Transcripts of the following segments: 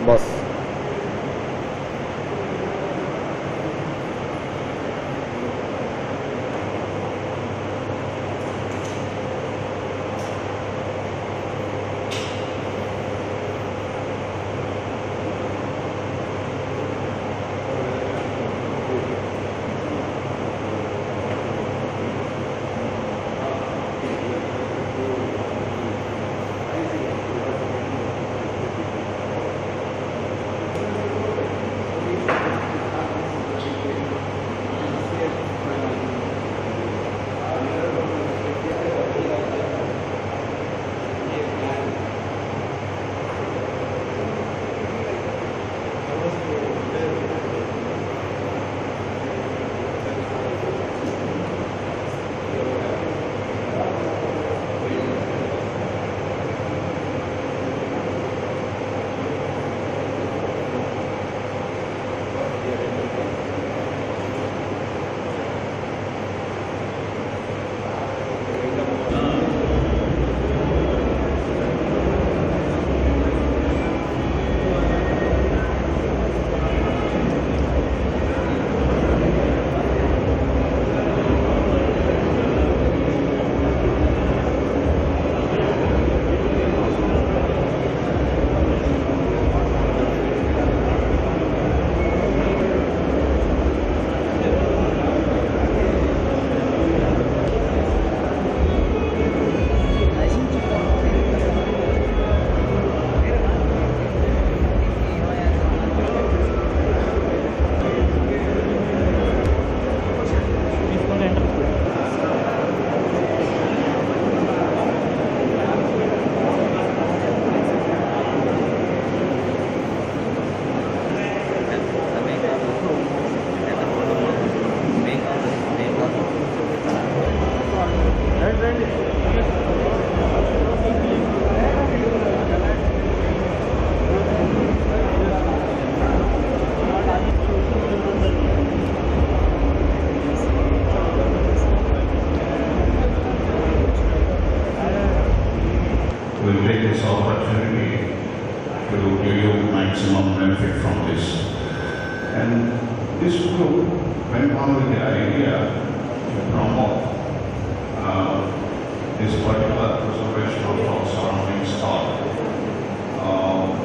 बस will take this opportunity to give you maximum benefit from this. And this group went on with the idea to promote this particular preservation of our surroundings thought,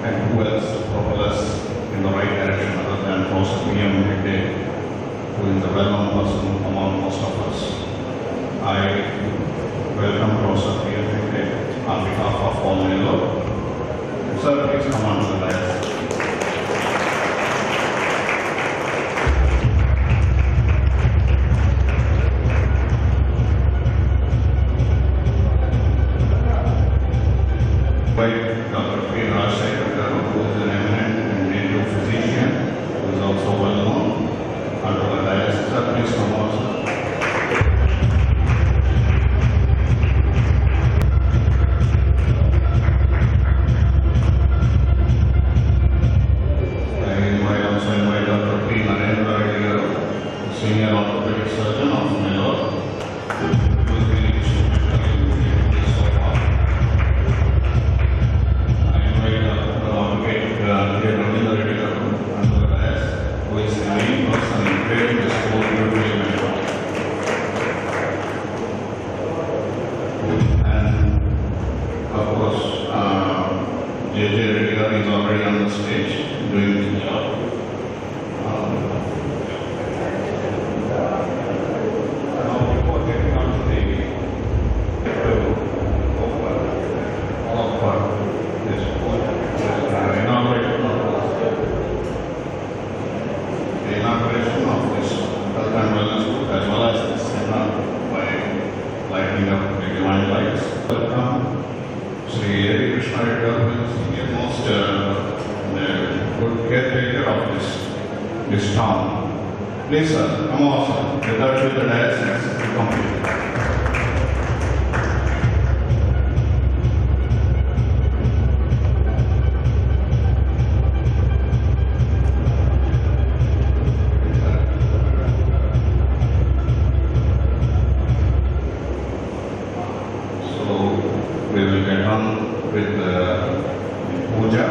and who else to propel us in the right direction other than prof.B.M.HEGDE, who is the well-known person among most of us. I welcome prof.B.M.HEGDE on behalf of all Nellore. Sir, please come on to the dais. Dr. P.M.HEGDE, who is an eminent and native physician, who is also well known, under the dais. Sir, please come on, sir. Senior orthopedic surgeon of Nellore, who has been instrumental in this so far. I invite the advocate under the dais, who is the main person in creating this whole beautiful event. And of course, J.J. Reddy is already on the stage doing his job. Good caretaker of this town. Please, sir, come on, sir. With the dais next to complete. So we will get on with the puja.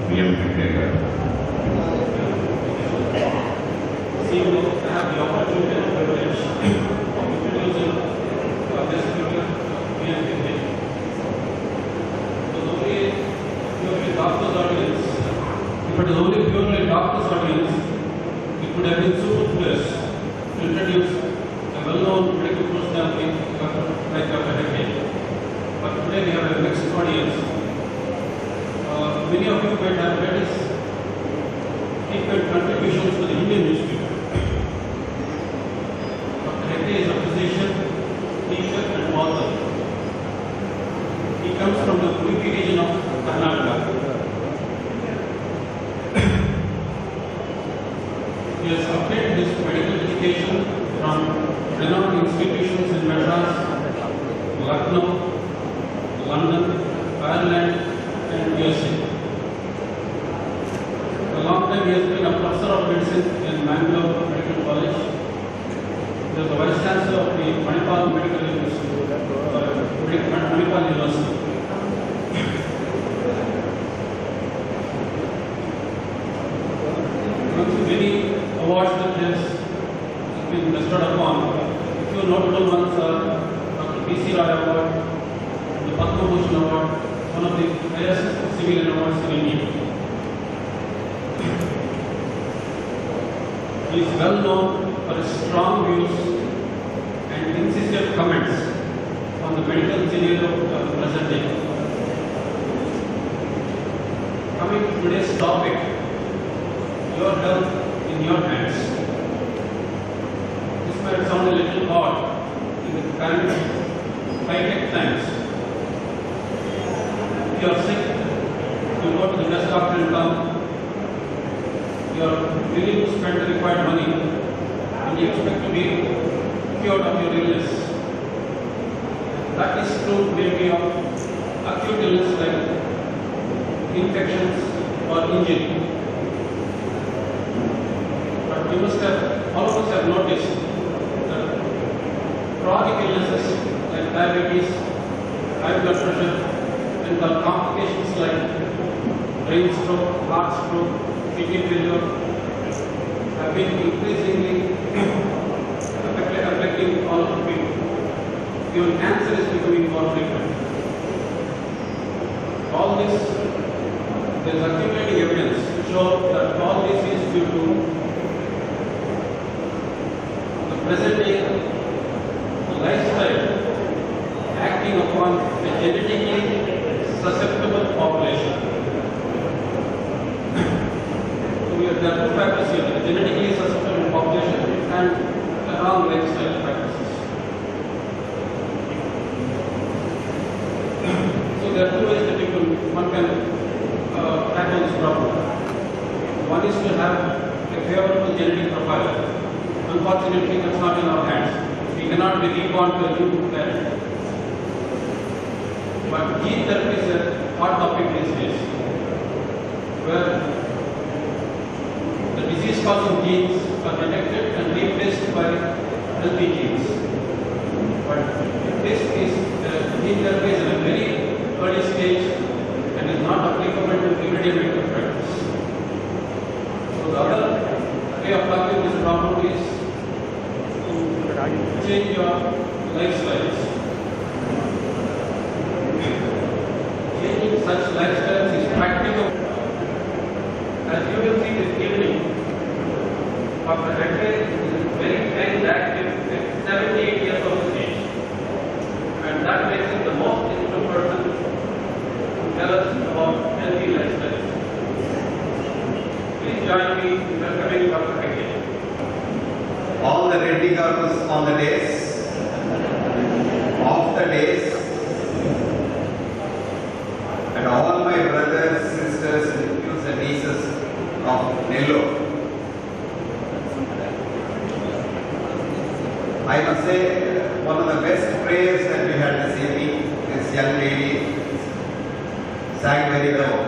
B.M.HEGDE. See, I have the opportunity and privilege of introducing this speaker, B.M.HEGDE. It was only purely doctor's audience. If it was only purely doctor's audience, it would have been superfluous to introduce a well-known medical personality like Dr. Hegde. But today we have a mixed audience. Many of you might have read his frequent contributions to the Indian history. Dr. Hegde is a physician, teacher and author. He comes from the Udupi region of Karnataka. He has obtained his medical education from renowned institutions in Madras, Lucknow, London, Ireland and USA. For a long time he has been a professor of medicine in Mangalore Medical College. He was the Vice Chancellor of the Manipal Medical University. Amongst many awards that he has been bestowed upon, a few notable ones are Dr. B.C. Roy Award, the Padma Bhushan Award, one of the highest civilian awards in India. He is well known for his strong views and incisive comments on the medical scenario of the present day. Coming to today's topic, your health in your hands. This might sound a little odd in the current high-tech times. If you are sick, you go to the best doctor in town. You are willing to spend the required money and you expect to be cured of your illness. That is true maybe of acute illness like infections or injury. all of us have noticed that chronic illnesses like diabetes, high blood pressure, and the complications like brain stroke, heart stroke, kidney failure have been increasingly affecting all of the people. Even cancer is becoming more frequent. All this, there is accumulating evidence to show that all this is due to the present-day lifestyle acting upon a genetically susceptible population. There are two factors here: the genetically susceptible population and the wrong lifestyle practices. So there are two ways that one can tackle this problem. One is to have a favorable genetic profile. Unfortunately, that's not in our hands. We cannot be reborn to a new parent. But gene therapy is a hot topic these days, where the disease-causing genes are detected and replaced by healthy genes. But this is gene therapy is in a very early stage and is not applicable to everyday medical practice. So the other way of tackling this problem is to change your lifestyles. Changing such lifestyles is practical. As you will see this evening, Dr. Hegde is very highly active at 78 years of age, and that makes him the most interesting person to tell us about healthy lifestyles. Please join me in welcoming Dr. Hegde. All the ready girls on the days, off the days, and all my brothers, sisters, nephews and nieces of Nellore. I must say, one of the best prayers that we had this evening, this young lady sang very well.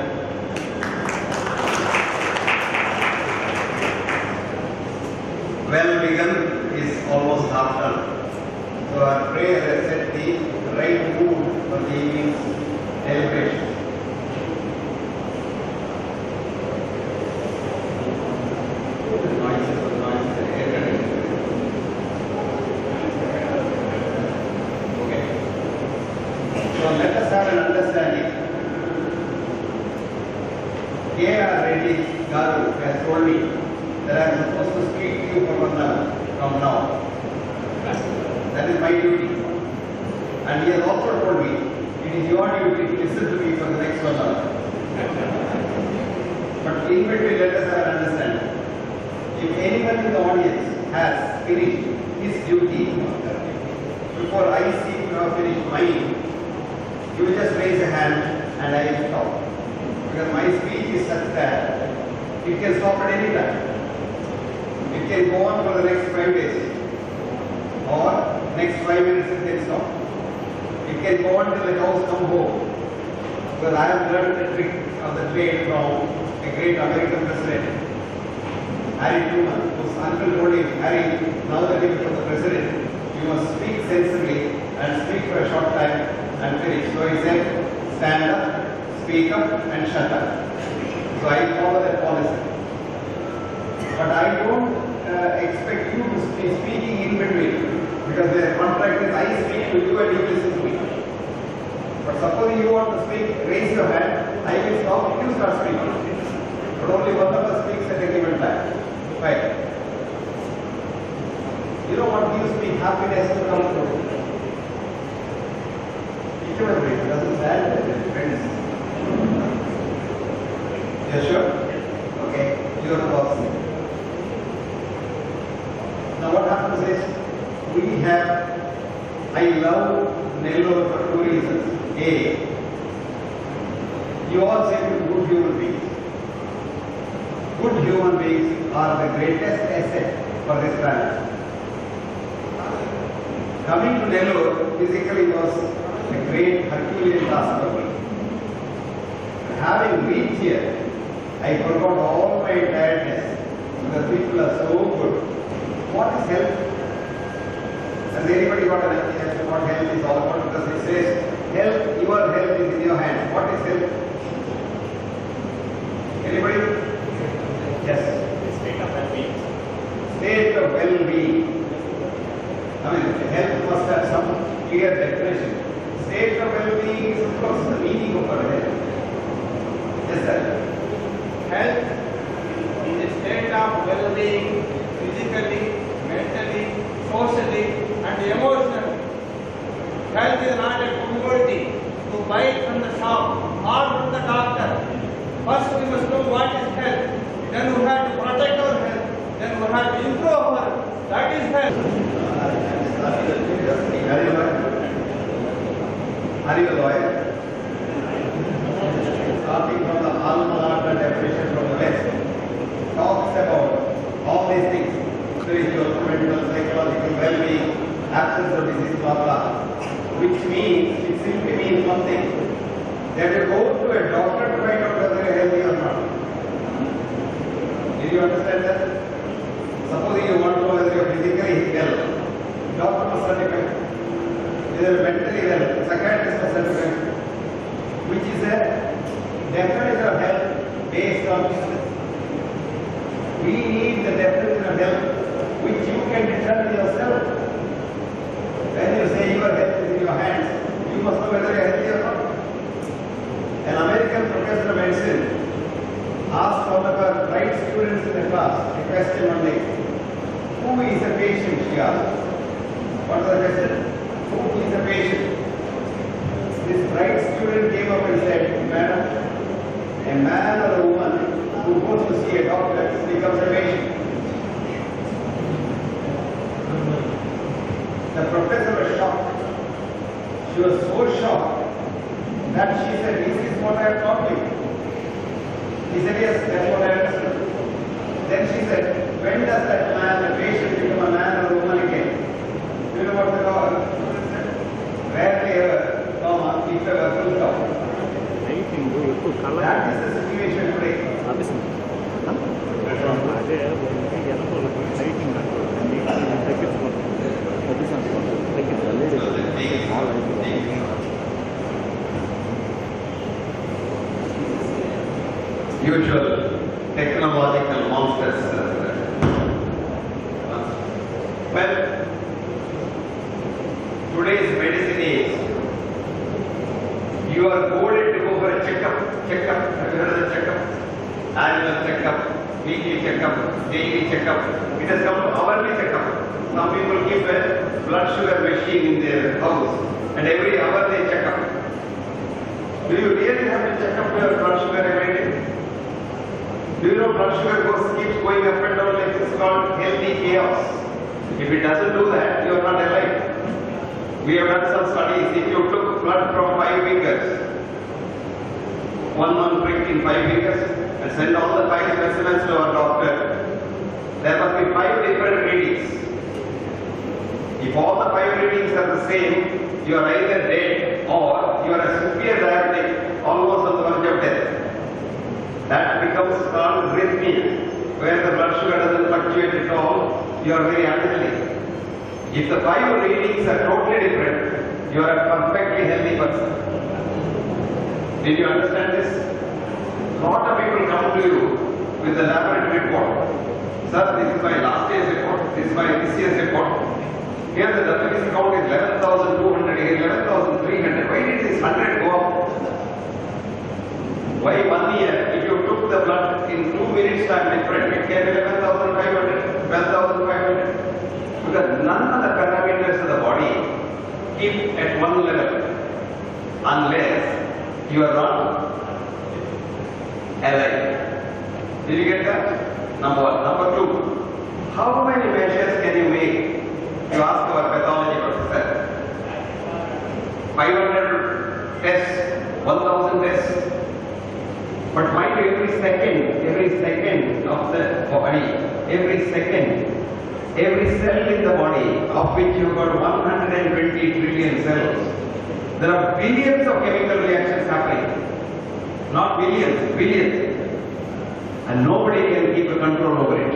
Well begun is almost half done. So our prayer has set the right mood for the evening's celebration. So let us have an understanding. K.R. Reddy Garu has told me that I am supposed to speak to you for 1 hour from now. That is my duty. And he has also told me it is your duty to listen to me for the next 1 hour. But in between, let us have an understanding. If anyone in the audience has finished his duty before I see you have finished mine, you will just raise a hand and I will stop. Because my speech is such that it can stop at any time. It can go on for the next 5 days or next 5 minutes it can stop. It can go on till the cows come home. Because I have learned the trick of the trade from a great American president, Harry Truman, whose uncle told him, Harry, now that you become the president, you must speak sensibly and speak for a short time and finish. So he said, stand up, speak up and shut up. So I follow that policy. But I don't expect you to be speaking in between, because the contract is I speak to you and you listen to me. But suppose you want to speak, raise your hand, I will stop, you start speaking. But only one of us speaks at a given time. Right? You know what gives me happiness to come through? Each of us doesn't stand with friends. Yes, sure? Okay, you are the boss. Now what happens is, I love Nellore for 2 reasons. A, you all say good human beings. Good human beings are the greatest asset for this planet. Coming to Nellore physically was a great Herculean task for me. Having reached here, I forgot all my tiredness because people are so good. What is health? Has anybody got an idea as to what health is all about? Because it says health, your health is in your hands. What is health? Anybody? Yes. State of well-being. State of well-being. I mean, health must have some clear definition. State of well-being is of course the meaning of our health. Yes, sir. Health is a state of well-being physically, mentally, socially and emotionally. Health is not a commodity to buy it from the shop or from the doctor. First we must know what is health. Then we have to protect our health. Then we have to improve our health. That is health. Are you a lawyer? Starting from the alma mater definition from the West, talks about all these things: spiritual, mental, psychological well-being, absence of disease, blah blah. Which means, it simply means one thing: that you go to a doctor to find out whether you are healthy or not. Did you understand that? Supposing you want to know whether you are physically well, doctor must certify. Whether mentally well, psychiatrist must certify. Which is a definition of health based on business. We need the definition of health which you can determine yourself. When you say your health is in your hands, you must know whether you are healthy or not. An American professor of medicine asked one of her bright students in the class a question one day. Who is a patient? She asked. What was the question? Who is a patient? This bright student came up and said, Madam, a man or a woman who goes to see a doctor becomes a patient. The professor was shocked. She was so shocked that she said, "Is this what I have taught you?" He said, "Yes, that's what I understood." Then she said, "When does that man, the patient, become a man or a woman again?" Do you know what the law said? Rarely ever, comma, if ever, full stop. That is the situation today. Usual technological monsters. Well, today's medicine is you are goaded to go for a checkup. Have you heard of the checkup? Annual checkup, weekly checkup, daily checkup. It has come to hourly checkup. Some people keep a blood sugar machine in their house and every hour they check up. Do you really have to check up your blood sugar every day? Do you know blood sugar keeps going up and down like it's called healthy chaos? If it doesn't do that, you are not alive. We have done some studies. If you took blood from 5 fingers, one prick in 5 fingers, and send all the 5 specimens to our doctor, there must be 5 different readings. If all the 5 readings are the same, you are either dead or you are a severe diabetic, almost on the verge of death. That becomes called arrhythmia, where the blood sugar doesn't fluctuate at all, you are very unhealthy. If the 5 readings are totally different, you are a perfectly healthy person. Did you understand this? Lot of people come to you with the laboratory report. Sir, this is my last year's report, this is my this year's report. Here the WBC count is 11,200, here 11,300. Why did this 100 go up? Why 1 year? If you took the blood in 2 minutes time different, it can be 11,500, 12,500. Because none of the parameters of the body keep at one level unless you are not alive. Did you get that? Number 1. Number 2, how many measures can you make? You ask our pathology professor. 500 tests, 1,000 tests. But mind you, every second of the body, every cell in the body, of which you got 120 trillion cells, there are billions of chemical reactions happening. Not billions, billions. And nobody can keep a control over it.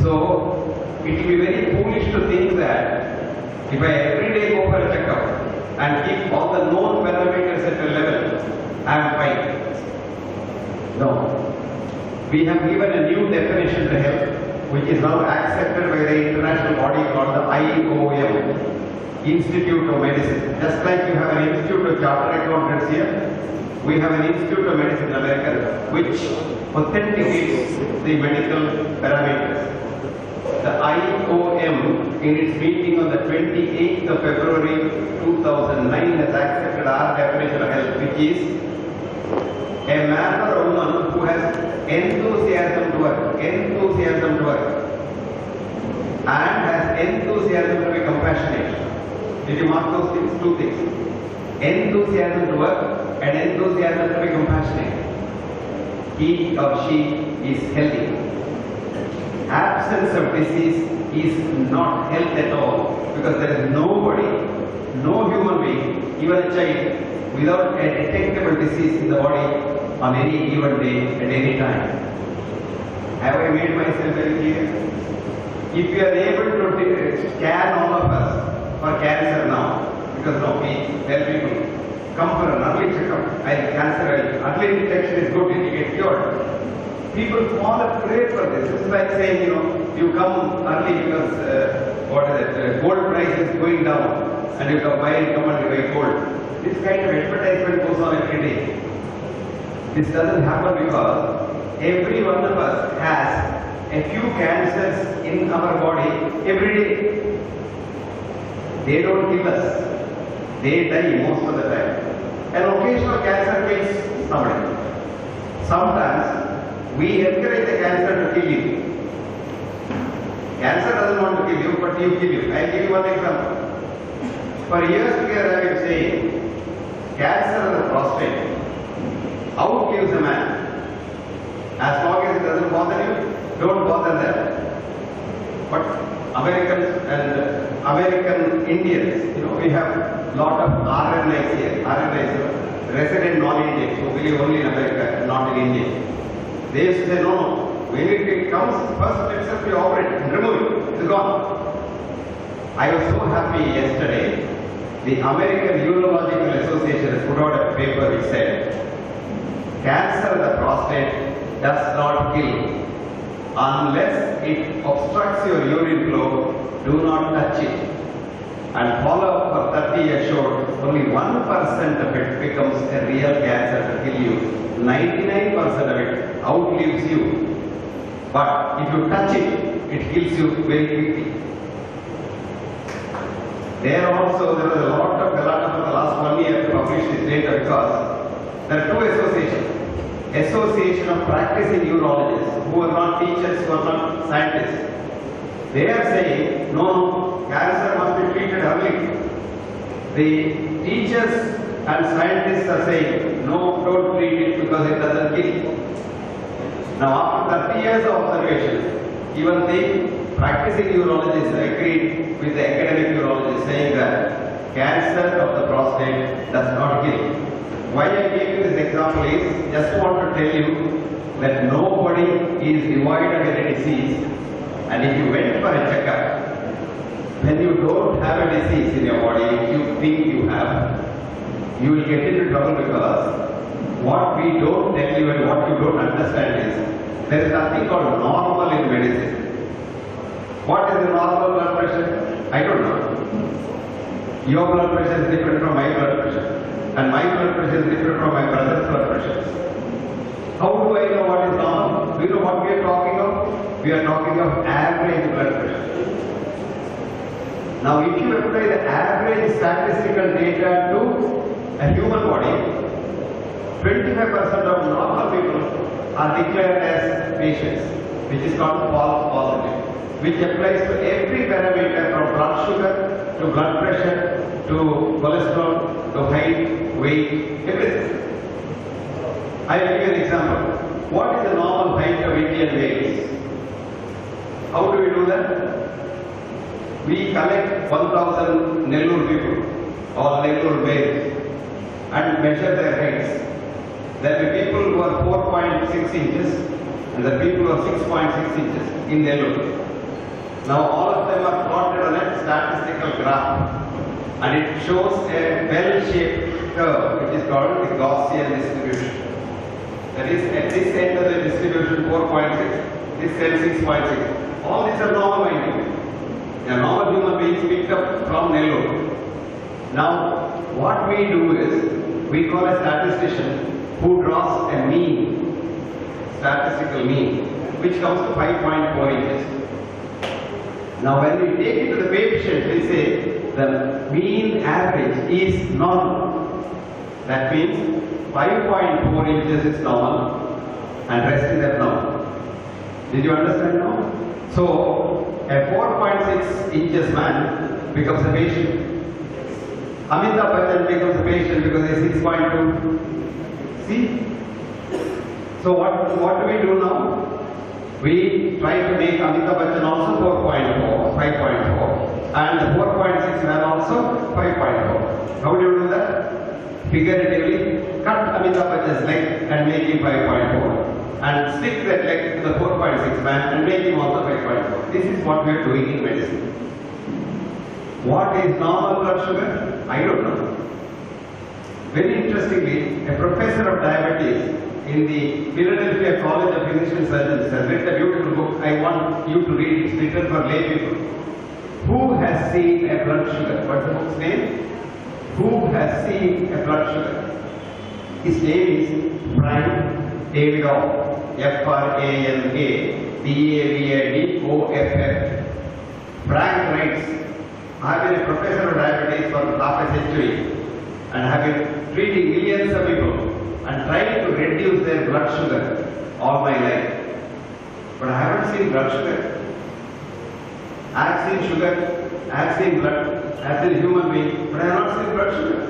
So it will be very foolish to think that if I every day go for a checkup and keep all the known parameters at a level, I am fine. No. We have given a new definition to health, which is now accepted by the international body called the IOM, Institute of Medicine. Just like you have an Institute of Chartered Accountants here, we have an Institute of Medicine in America, which authenticates the medical parameters. The IOM, in its meeting on the 28th of February 2009, has accepted our definition of health, which is a man or a woman who has enthusiasm to work, and has enthusiasm to be compassionate. Did you mark those things? Two things. Enthusiasm to work and enthusiasm to be compassionate. He or she is healthy. Absence of disease is not health at all, because there is nobody, no human being, even a child, without a detectable disease in the body on any given day at any time. Have I made myself very clear? If you are able to scan all of us for cancer now, because now we tell people, come for an early checkup, early detection is good, you get cured. People fall a prey for this. It's like saying, you come early because, gold price is going down, and you come and buy gold. This kind of advertisement goes on every day. This doesn't happen because every one of us has a few cancers in our body every day. They don't kill us. They die most of the time. An occasional cancer kills somebody. Sometimes we encourage the cancer to kill you. Cancer doesn't want to kill you, but you kill you. I'll give you one example. For years together I have been saying, cancer of the prostate outlives a man. As long as it doesn't bother you, don't bother them. But Americans and American Indians, we have lot of RNAs here. RNAs, resident non-Indians who believe only in America, not in India. They used to say, no, when it comes, first let's just operate and remove it. It's gone. I was so happy yesterday. The American Urological Association has put out a paper which said, cancer of the prostate does not kill. Unless it obstructs your urine flow, do not touch it. And follow-up for 30 years showed only 1% of it becomes a real cancer to kill you. 99% of it outlives you. But if you touch it, it kills you very quickly. There was a lot of galaga for the last 1 year to publish this data, because there are two associations. Association of Practicing Urologists, who are not teachers, who are not scientists. They are saying, no, cancer must be treated early. The teachers and scientists are saying, no, don't treat it because it doesn't kill. Now, after 30 years of observation, even the practicing urologists agreed with the academic urologists, saying that cancer of the prostate does not kill. Why I gave you this example is just want to tell you that nobody is devoid of any disease, and if you went for a checkup, when you don't have a disease in your body, if you think you have, you will get into trouble, because what we don't tell you and what you don't understand is there is nothing called normal in medicine. What is the normal blood pressure? I don't know. Your blood pressure is different from my blood pressure. And my blood pressure is different from my brother's blood pressure. How do I know what is normal? Do you know what we are talking of? We are talking of average blood pressure. Now, if you apply the average statistical data to a human body, 25% of normal people are declared as patients, which is called false positive, which applies to every parameter from blood sugar to blood pressure to cholesterol to height, weight, everything. I will give you an example. What is the normal height of Indian males? How do we do that? We collect 1,000 Nellore people or Nellore males and measure their heights. There will be people who are 4.6 inches, and the people are 6.6 inches in Nellore. Now all of them are plotted on a statistical graph, and it shows a bell-shaped curve which is called the Gaussian distribution. That is, at this end of the distribution 4.6, this end 6.6. All these are normal findings. They are normal human beings picked up from Nellore. Now, what we do is, we call a statistician who draws a mean, statistical mean, which comes to 5.4 inches. Now, when we take it to the coefficient, we say the mean average is normal. That means 5.4 inches is normal and rest is abnormal. Did you understand now? So, a 4.6 inches man becomes a patient. Amitabh Bachchan becomes a patient because he is 6.2. See? So what do we do now? We try to make Amitabh Bachchan also 4.4, 5.4, and the 4.6 man also 5.4. How do you do that? Figuratively, cut Amitabh Bachchan's leg and make him 5.4, and stick that leg to the 4.6 man and make him also 5.4. This is what we are doing in medicine. What is normal blood sugar? I don't know. Very interestingly, a professor of diabetes in the Philadelphia College of Physician Surgeons has written a beautiful book. I want you to read it. It's written for lay people. Who has seen a blood sugar? What's the book's name? Who has seen a blood sugar? His name is Frank Davidoff. Frank Davidoff. Frank writes, I have been a professor of diabetes for half a century and have been treating millions of people and trying to reduce their blood sugar all my life. But I haven't seen blood sugar. I have seen sugar, I have seen blood, I have seen human being, but I have not seen blood sugar.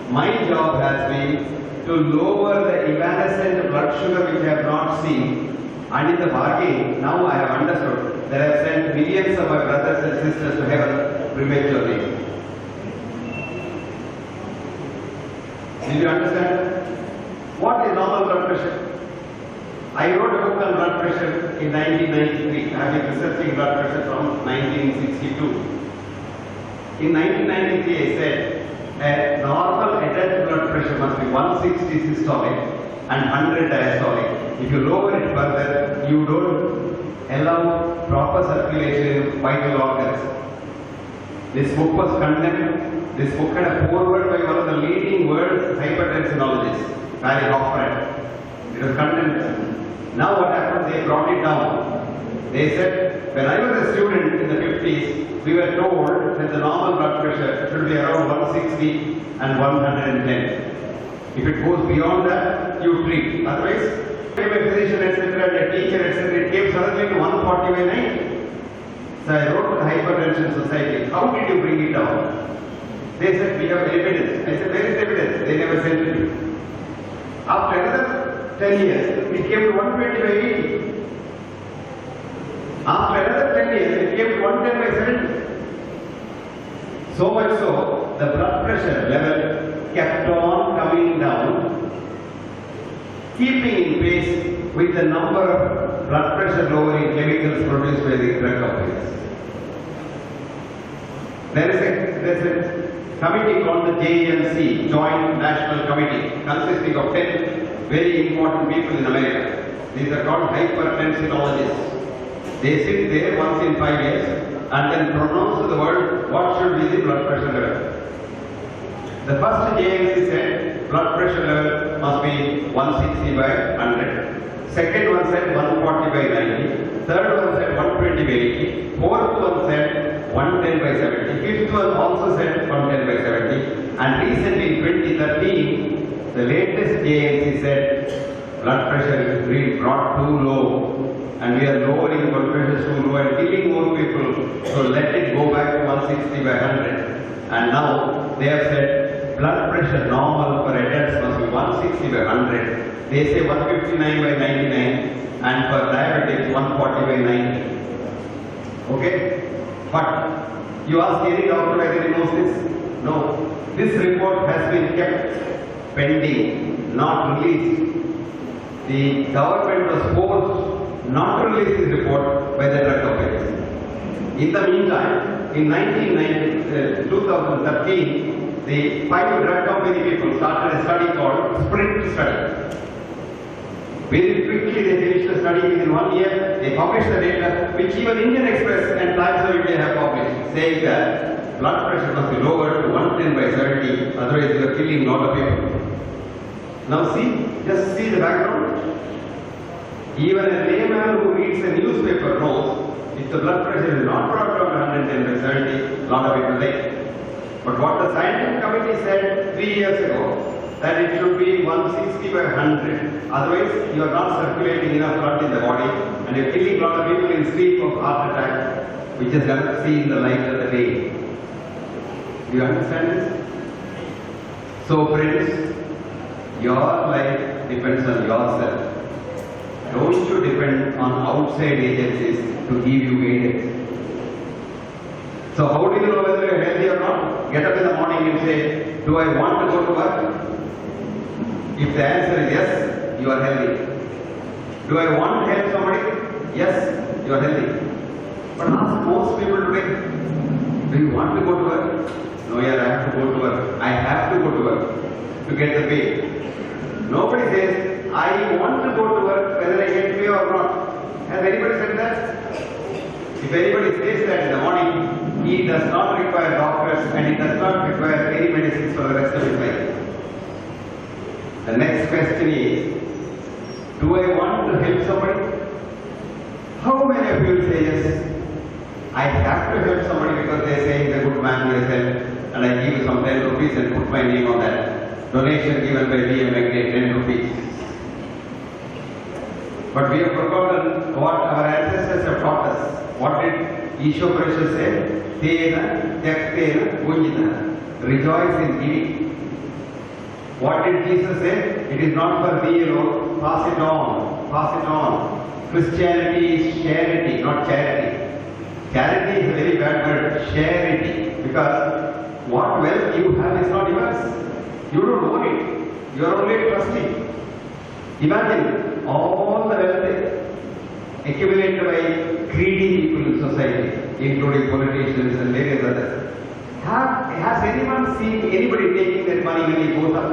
My job has been to lower the evanescent blood sugar which I have not seen, and in the bargain, now I have understood that I have sent millions of my brothers and sisters to heaven prematurely. Did you understand? What is normal blood pressure? I wrote a book on blood pressure in 1993. I have been researching blood pressure from 1962. In 1993, I said a normal adult blood pressure must be 160 systolic and 100 diastolic. If you lower it further, you don't allow proper circulation in vital organs. This book was condemned. This book had a foreword by one of the leading world hypertensinologists, Barry Hoffman. It was condemned. Now what happened? They brought it down. They said, when I was a student in the 50s, we were told that the normal blood pressure should be around 160 and 110. If it goes beyond that, you treat. Otherwise, if a physician, etc., and a teacher, etc., it came suddenly to 140 by 90. So I wrote to the Hypertension Society, how did you bring it down? They said, we have evidence. I said, where is evidence? They never sent it to me. After another 10 years, it came to 120 by 80. After another 10 years, it came to 110 by 70. So much so, the blood pressure level kept on coming down, keeping in pace with the number of blood pressure lowering chemicals produced by the drug companies. There is a committee called the JNC, Joint National Committee, consisting of 10 very important people in America. These are called hypertensinologists. They sit there once in 5 years and then pronounce to the world what should be the blood pressure level. The first JNC said blood pressure level must be 160 by 100. Second one said 140 by 90. Third one said 120 by 80. Fourth one said 110 by 70. Fifth one also said 110 by 70. And recently in 2013, the latest JNC said blood pressure is being brought too low. And we are lowering blood pressure too low and killing more people. So let it go back to 160 by 100. And now they have said blood pressure normal for adults must be 160 by 100. They say 159 by 99 and for diabetics 140 by 90. Okay? But you ask any doctor whether he knows this? No. This report has been kept pending, not released. the government was forced not to release this report by the drug companies. In the meantime, in 2013, the 5 drug company people started a study called SPEECH study. Very quickly they finished the study within 1 year. They published the data, which even Indian Express and Times of India have published, saying that blood pressure must be lowered to 110/70, otherwise you are killing a lot of people. Now just see the background. Even a layman who reads a newspaper knows if the blood pressure is not brought down to 110/70, a lot of people die. But what the scientific committee said 3 years ago, that it should be 160/100. Otherwise, you are not circulating enough blood in the body and you are killing a lot of people in sleep of heart attack, which has never seen the light of the day. Do you understand this? So friends, your life depends on yourself. Don't you depend on outside agencies to give you guidance. So how do you know whether you are healthy or not? Get up in the morning and say, do I want to go to work? If the answer is yes, you are healthy. Do I want to help somebody? Yes, you are healthy. But ask most people today, do you want to go to work? No, yeah, I have to go to work. I have to go to work to get the pay. Nobody says, I want to go to work whether I get pay or not. Has anybody said that? If anybody says that in the morning, he does not require doctors and he does not require any medicines for the rest of his life. The next question is, do I want to help somebody? How many of you say yes? I have to help somebody because they say he's a good man, he has helped, and I give some 10 rupees and put my name on that. Donation given by B.M.HEGDE, 10 rupees. But we have forgotten what our ancestors have taught us. What did Isha Parishad say? Tena, Tyaktena, Punjita. Rejoice in giving. What did Jesus say? It is not for thee alone. Pass it on. Pass it on. Christianity is charity, not charity. Charity is a very bad word. Charity. Because what wealth you have is not yours. You don't own it. You are only trusting. Imagine all the wealth accumulated by greedy people in society, including politicians and various others. Has anyone seen anybody taking that money when he goes up?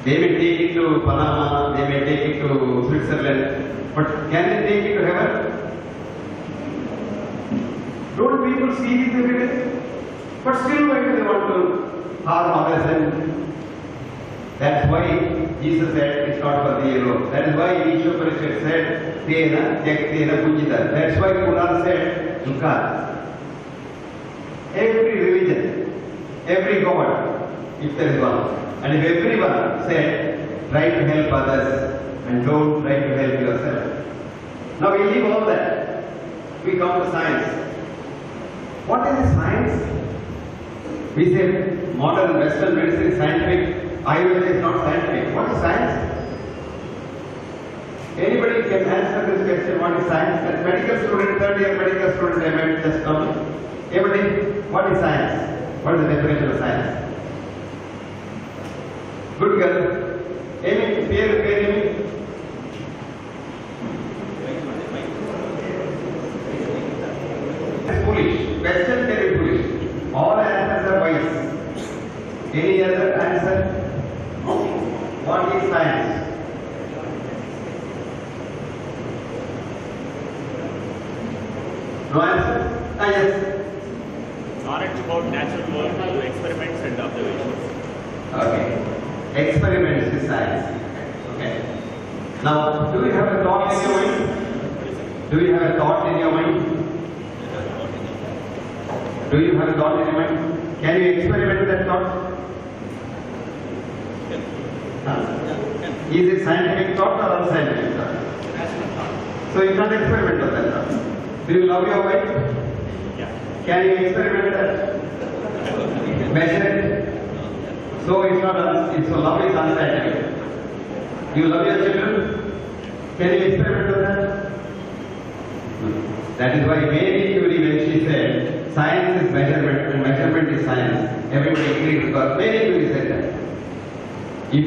They may take it to Panama, they may take it to Switzerland, but can they take it to heaven? Don't people see this every day? But still, why do they want to harm others? And that's why Jesus said it's not for thee alone. That is why Isha Parishad said, Tena, Tyaktena, Punjita. That's why Quran said, Dukha. Every religion, every God, if there is one, and if everyone said, try to help others and don't try to help yourself. Now we leave all that. We come to science. What is science? We say modern Western medicine is scientific, Ayurveda is not scientific. What is science? Anybody can answer this question, what is science? That medical student, third year medical student, I met just come. Everybody, what is science? What is the definition of science? Good girl. Amy, peer, Amy. It's foolish. Question very foolish. All answers are wise. Any other answer? What is science? No answer? Ah, yes. Knowledge about natural world through experiments and observations. Okay. Experiments is science. Okay. Now, do you have a thought in your mind? Do you have a thought in your mind? Do you have a thought in your mind? Can you experiment with that thought? Is it scientific thought or unscientific thought? So you can't experiment on that thought. Do you love your wife? Can you experiment that? Measure it? So it's not, it's so love is unscientific. You love your children? Can you experiment with that? That is why Mary Curie, when she said, science is measurement and measurement is science, everybody agreed because Mary Curie said that. If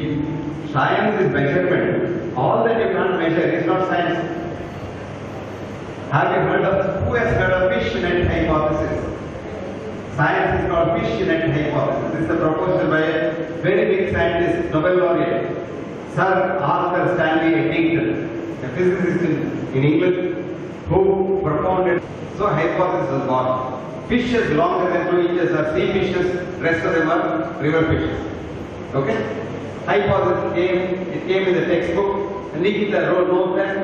science is measurement, all that you can't measure is not science. Who has heard of fish net hypothesis? Science is called fish net hypothesis. This is a proposal by a very big scientist, Nobel laureate, Sir Arthur Stanley Eddington, a physicist in England, who propounded. So hypothesis was born. Fishes longer than 2 inches are sea fishes, rest of them are river fishes. Okay? Hypothesis came in the textbook, Nikita wrote notes there,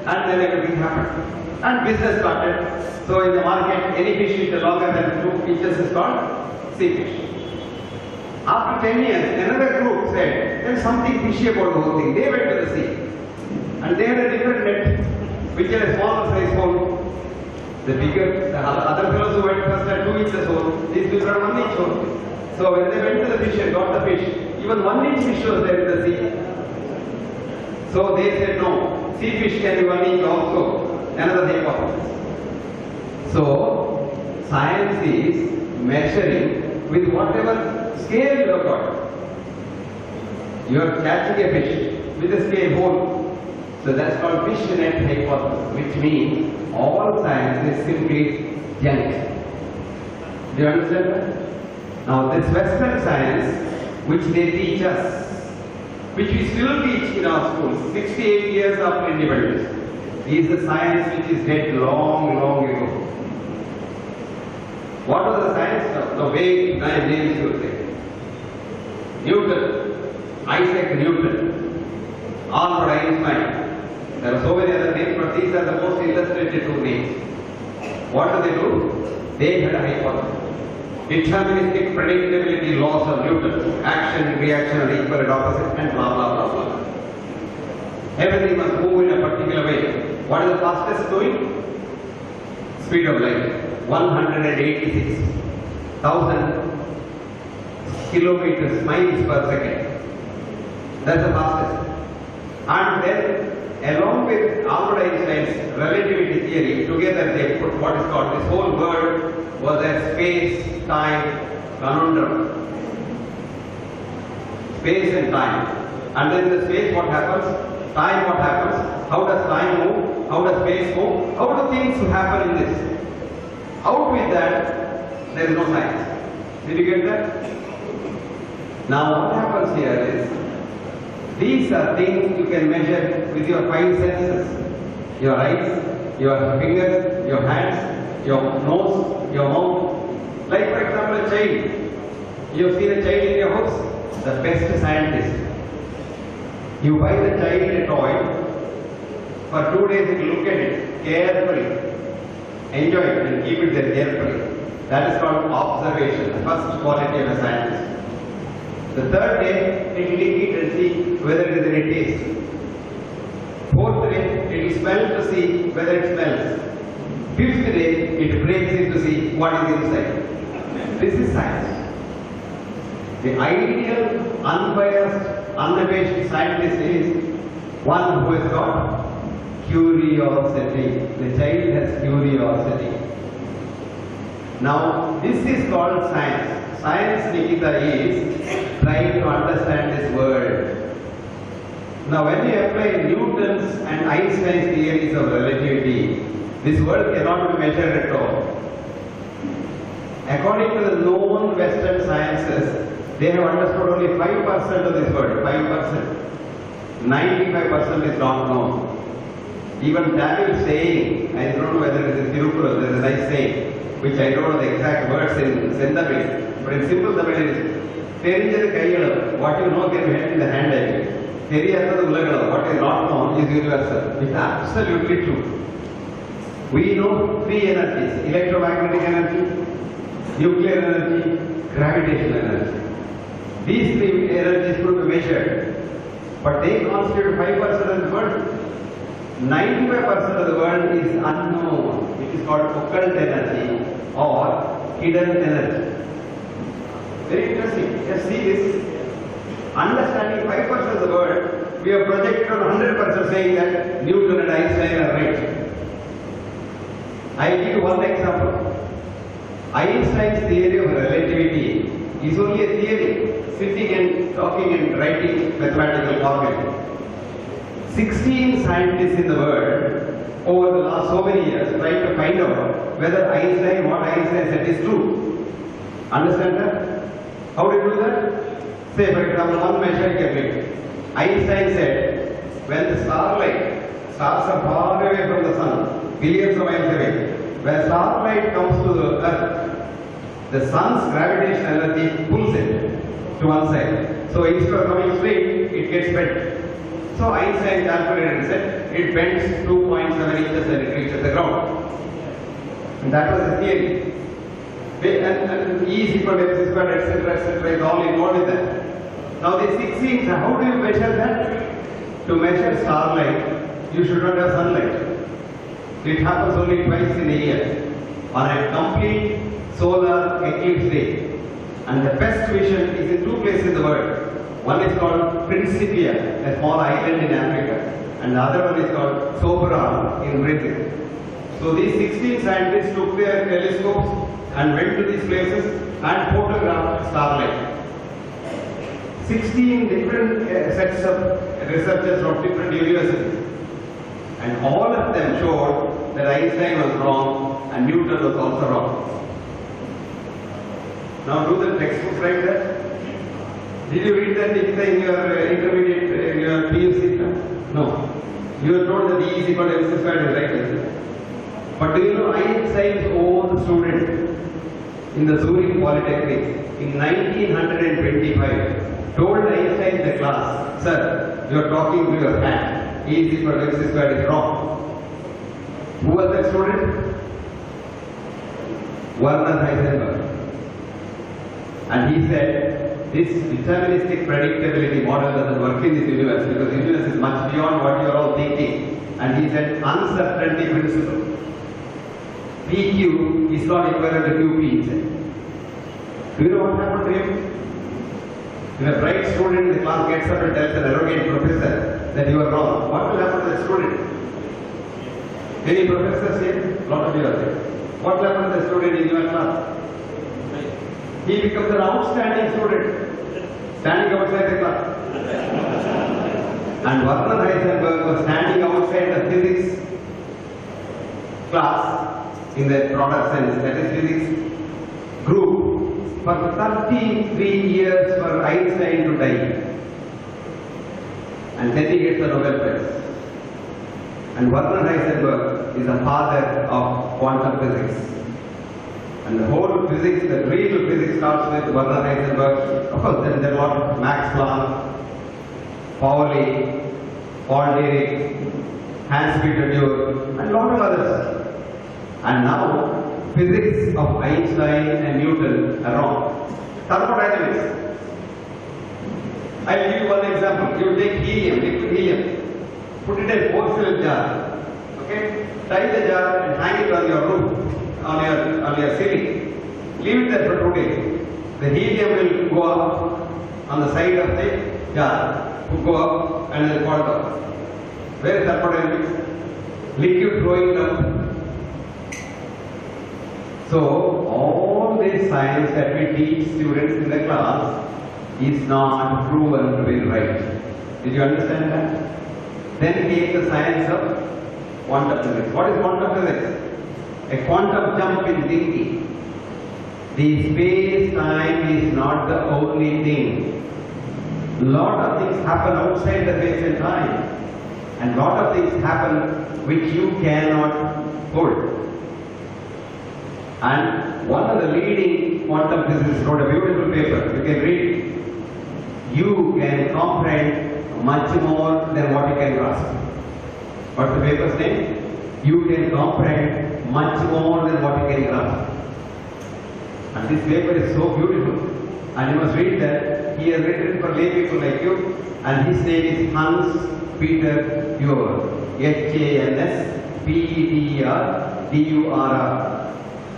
and then everything happened. And business started. So in the market, any fish which is longer than 2 inches is called sea fish. After 10 years, another group said, there is something fishy about the whole thing. They went to the sea. And they had a different net, which had a smaller size hole. The other fellows who went first had 2 inches hole. These people had 1 inch hole. So when they went to the fish and got the fish, even 1 inch fish was there in the sea. So they said, no, sea fish can be 1 inch also. Another hypothesis. So, science is measuring with whatever scale you have got. You are catching a fish with a scale hole. So that's called fish net hypothesis, which means all science is simply junk. Do you understand that? Now this Western science, which they teach us, which we still teach in our schools, 68 years after independence, is the science which is dead long, long ago. What was the science? The way names you say. Newton, Isaac Newton, Albert Einstein. There are so many other names, but these are the most illustrated 2 names. What do? They had a hypothesis. Deterministic predictability laws of Newton. Action and reaction are equal and opposite, and blah blah blah blah. Everything must move in a particular way. What is the fastest going? Speed of light. 186,000 kilometers, miles per second. That's the fastest. And then, along with Albert Einstein's relativity theory, together they put what is called, this whole world was a space-time conundrum. Space and time. And then in the space what happens? Time what happens? How does time move? How does space move? How do things happen in this? Out with that, there is no science. Did you get that? Now what happens here is, these are things you can measure with your 5 senses. Your eyes, your fingers, your hands, your nose, your mouth. Like for example a child. You have seen a child in your house, the best scientist. You buy the child a toy, for 2 days you look at it carefully, enjoy it and keep it there carefully. That is called observation, the first quality of a scientist. The 3rd day, it will eat and see whether it is any taste. 4th day, it will smell to see whether it smells. 5th day, it breaks it to see what is inside. This is science. The ideal, unbiased, unabashed scientist is one who has got curiosity. The child has curiosity. Now, this is called science. Science, Nikita, is trying to understand this world. Now, when you apply Newton's and Einstein's theories of relativity, this world cannot be measured at all. According to the known Western sciences, they have understood only 5% of this world. 5%. 95% is not known. Even Tamil saying, I don't know whether it is Tirukural, there is a nice saying, which I don't know the exact words in Tamil, but in simple Tamil it is, Therinjadu Kaiyalam, what you know can be held in the hand actually. Theriyathathu Ulagalam, what is not known is universal. It's absolutely true. We know 3 energies, electromagnetic energy, nuclear energy, gravitational energy. These 3 energies could be measured, but they constitute 5% of the world. 95% of the world is unknown, which is called occult energy or hidden energy. Very interesting. Just see this. Understanding 5% of the world, we have projected on 100% saying that Newton and Einstein are right. I give you one example. Einstein's theory of relativity is only a theory, sitting and talking and writing mathematical formulae. 16 scientists in the world over the last so many years trying to find out whether what Einstein said is true. Understand that? How do you do that? Say for example, one measure you can make. Einstein said, when the stars are far away from the sun, billions of miles away, when starlight comes to the earth, the sun's gravitational energy pulls it to one side. So instead of coming straight, it gets bent. So Einstein calculated and said, it bends 2.7 inches and it reaches the ground. And that was the theory. And E is equal to mc squared, etc., is all involved in that. Now the 16, how do you measure that? To measure starlight, you should not have sunlight. It happens only twice in a year, on a complete solar eclipse day. And the best vision is in two places in the world. One is called Principia, a small island in Africa, and the other one is called Sobral in Brazil. So these 16 scientists took their telescopes and went to these places and photographed starlight. 16 different sets of researchers from different universities. And all of them showed that Einstein was wrong and Newton was also wrong. Now do the textbooks like that? Did you read that in your intermediate, your PUC? No. You were told that E is equal to mc squared is right. But do you know Einstein's own student in the Zurich Polytechnic in 1925 told Einstein in the class, sir, you are talking to your hand. E is equal to mc squared is wrong. Who was that student? Werner Heisenberg. And he said, this deterministic predictability model doesn't work in this universe because the universe is much beyond what you are all thinking. And he said, uncertainty principle. PQ is not equivalent to QP, he said. Do you know what happened to him? If a bright student in the class gets up and tells an arrogant professor that you are wrong, what will happen to the student? Any professors here? A lot of you are there. What will happen to the student in your class? He becomes an outstanding student, standing outside the class. And Werner Heisenberg was standing outside the physics class in the broader sense, that is physics group, for 33 years for Einstein to die. And then he gets the Nobel Prize. And Werner Heisenberg is the father of quantum physics. And the whole physics, the real physics starts with Werner Heisenberg. Of course, then there were Max Planck, Pauli, Paul Dirac, Hans Peter Dürr, and a lot of others. And now, physics of Einstein and Newton are wrong. Thermodynamics. I'll give you one example. You take helium, liquid helium, put it in a porcelain jar, okay? Tie the jar and hang it on your roof, on your ceiling. Leave it there for 2 days. The helium will go up on the side of the jar, will go up and then fall down. Where is thermodynamics? Liquid flowing down. So, all this science that we teach students in the class is not proven to be right. Did you understand that? Then came the science of quantum physics. What is quantum physics? A quantum jump in thinking. The space-time is not the only thing. Lot of things happen outside the space and time. And lot of things happen which you cannot hold. And one of the leading quantum physicists wrote a beautiful paper. You can read it. You can comprehend much more than what you can grasp. What's the paper's name? You can comprehend much more than what you can grasp. And this paper is so beautiful. And you must read that. He has written for lay people like you. And his name is Hans Peter Dürr. H-A-N-S-P-E-T-E-R-D-U-R-R.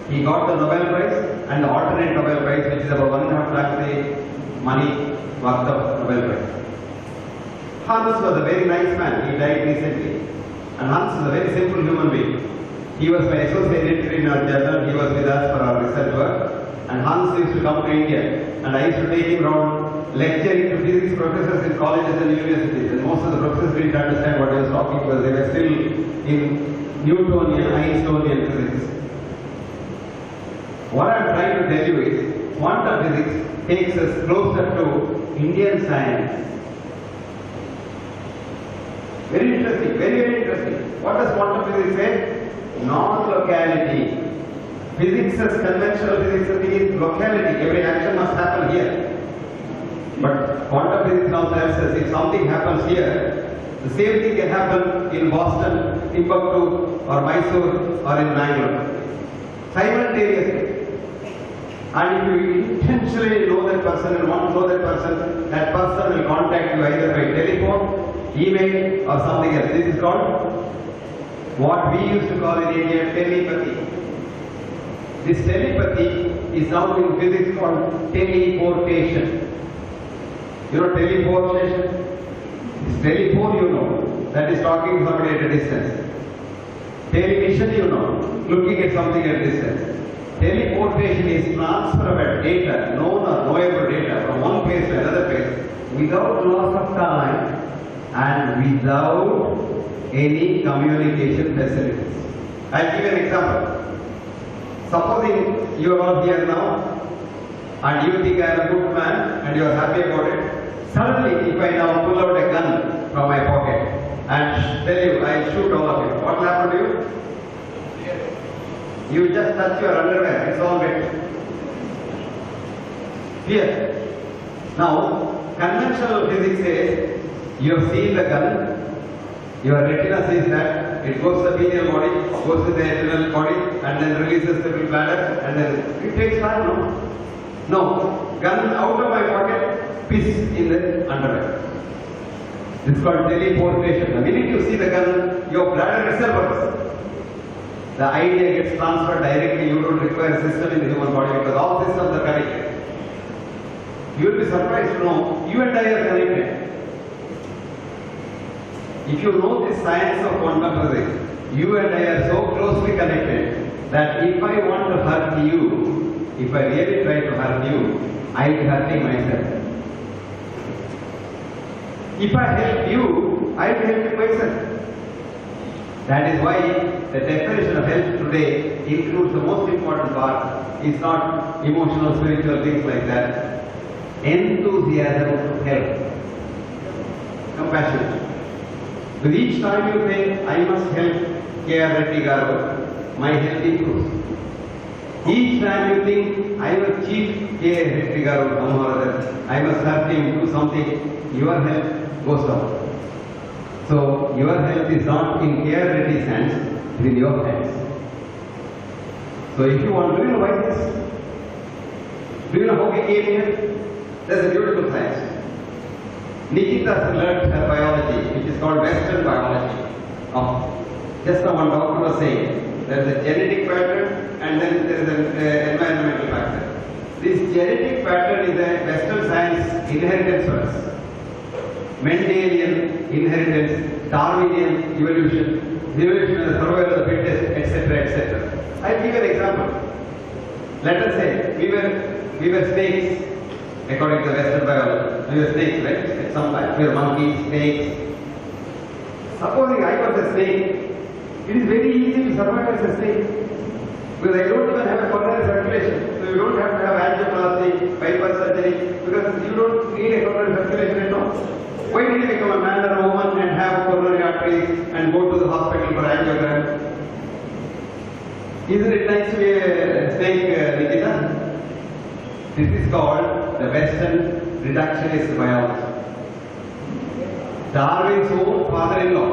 He got the Nobel Prize and the alternate Nobel Prize, which is about 1.5 lakh the money worth of Nobel Prize. Hans was a very nice man. He died recently. And Hans is a very simple human being. He was my associate editor in our journal. He was with us for our research work. and Hans used to come to India, and I used to take him around lecturing to physics professors in colleges and universities, and most of the professors didn't understand what he was talking because they were still in Newtonian, Einsteinian physics. What I am trying to tell you is, quantum physics takes us closer to Indian science. Very interesting, very interesting. What does quantum physics say? Non-locality. Physics as conventional physics is locality. Every action must happen here. But quantum physics now tells us if something happens here, the same thing can happen in Boston, Timbuktu, or Mysore, or in Bangalore. Simultaneously. And if you intentionally know that person and want to know that person will contact you either by telephone, email, or something else. This is called what we used to call in India telepathy. This telepathy is now in physics called teleportation. You know teleportation? It's telephone, you know, that is talking to somebody at a distance. Television, you know, looking at something at a distance. Teleportation is transfer of data, known or knowable data, from one place to another place, without loss of time and without any communication facilities. I'll give you an example. Supposing you are all here now, and you think I am a good man, and you are happy about it. Suddenly, if I now pull out a gun from my pocket and tell you I will shoot all of you, what will happen to you? You just touch your underwear, it's all wet. Here. Now, conventional physics says, you have seen the gun, your retina says that, it goes to the pineal body, goes to the adrenal body, and then releases the bladder, and then it takes time, no? No, gun out of my pocket, piss in the underwear. This is called teleportation. The minute you see the gun, your bladder itself works. The idea gets transferred directly. You don't require a system in the human body because all systems are connected. You will be surprised to know you and I are connected. If you know the science of quantum physics, you and I are so closely connected that if I want to hurt you, if I really try to hurt you, I will be hurting myself. If I help you, I will help myself. That is why the definition of health today includes the most important part is not emotional, spiritual things like that. Enthusiasm to help. Compassion. With each time you think, I must help K.R. Reddy Garu, my health improves. Each time you think, I will cheat K.R. Reddy Garu, somehow or other, I must hurt him, do something, your health goes down. So, your health is not in K.R. Reddy's hands, it is in your hands. So, if you want, do you know why this? Do you know how we came here? That's a beautiful science. Nikita learned her biology, which is called Western biology. Just now one doctor was saying, there is a genetic pattern and then there is an environmental pattern. This genetic pattern is a Western science inheritance for us. Mendelian inheritance, Darwinian evolution, evolution of the survival of the fittest, etc., etc. I'll give you an example. Let us say we were snakes, according to the Western biology. We were snakes, right? At some time, we were monkeys, snakes. Supposing I was a snake, it is very easy to survive as a snake. Because I don't even have a coronary circulation. So you don't have to have angioplasty, bypass surgery, because you don't need a coronary circulation at all. Why did you become a man or a woman and have coronary arteries and go to the hospital for angiogram? Isn't it nice to be a snake, Nikita? This is called the Western reductionist biology. Darwin's own father-in-law,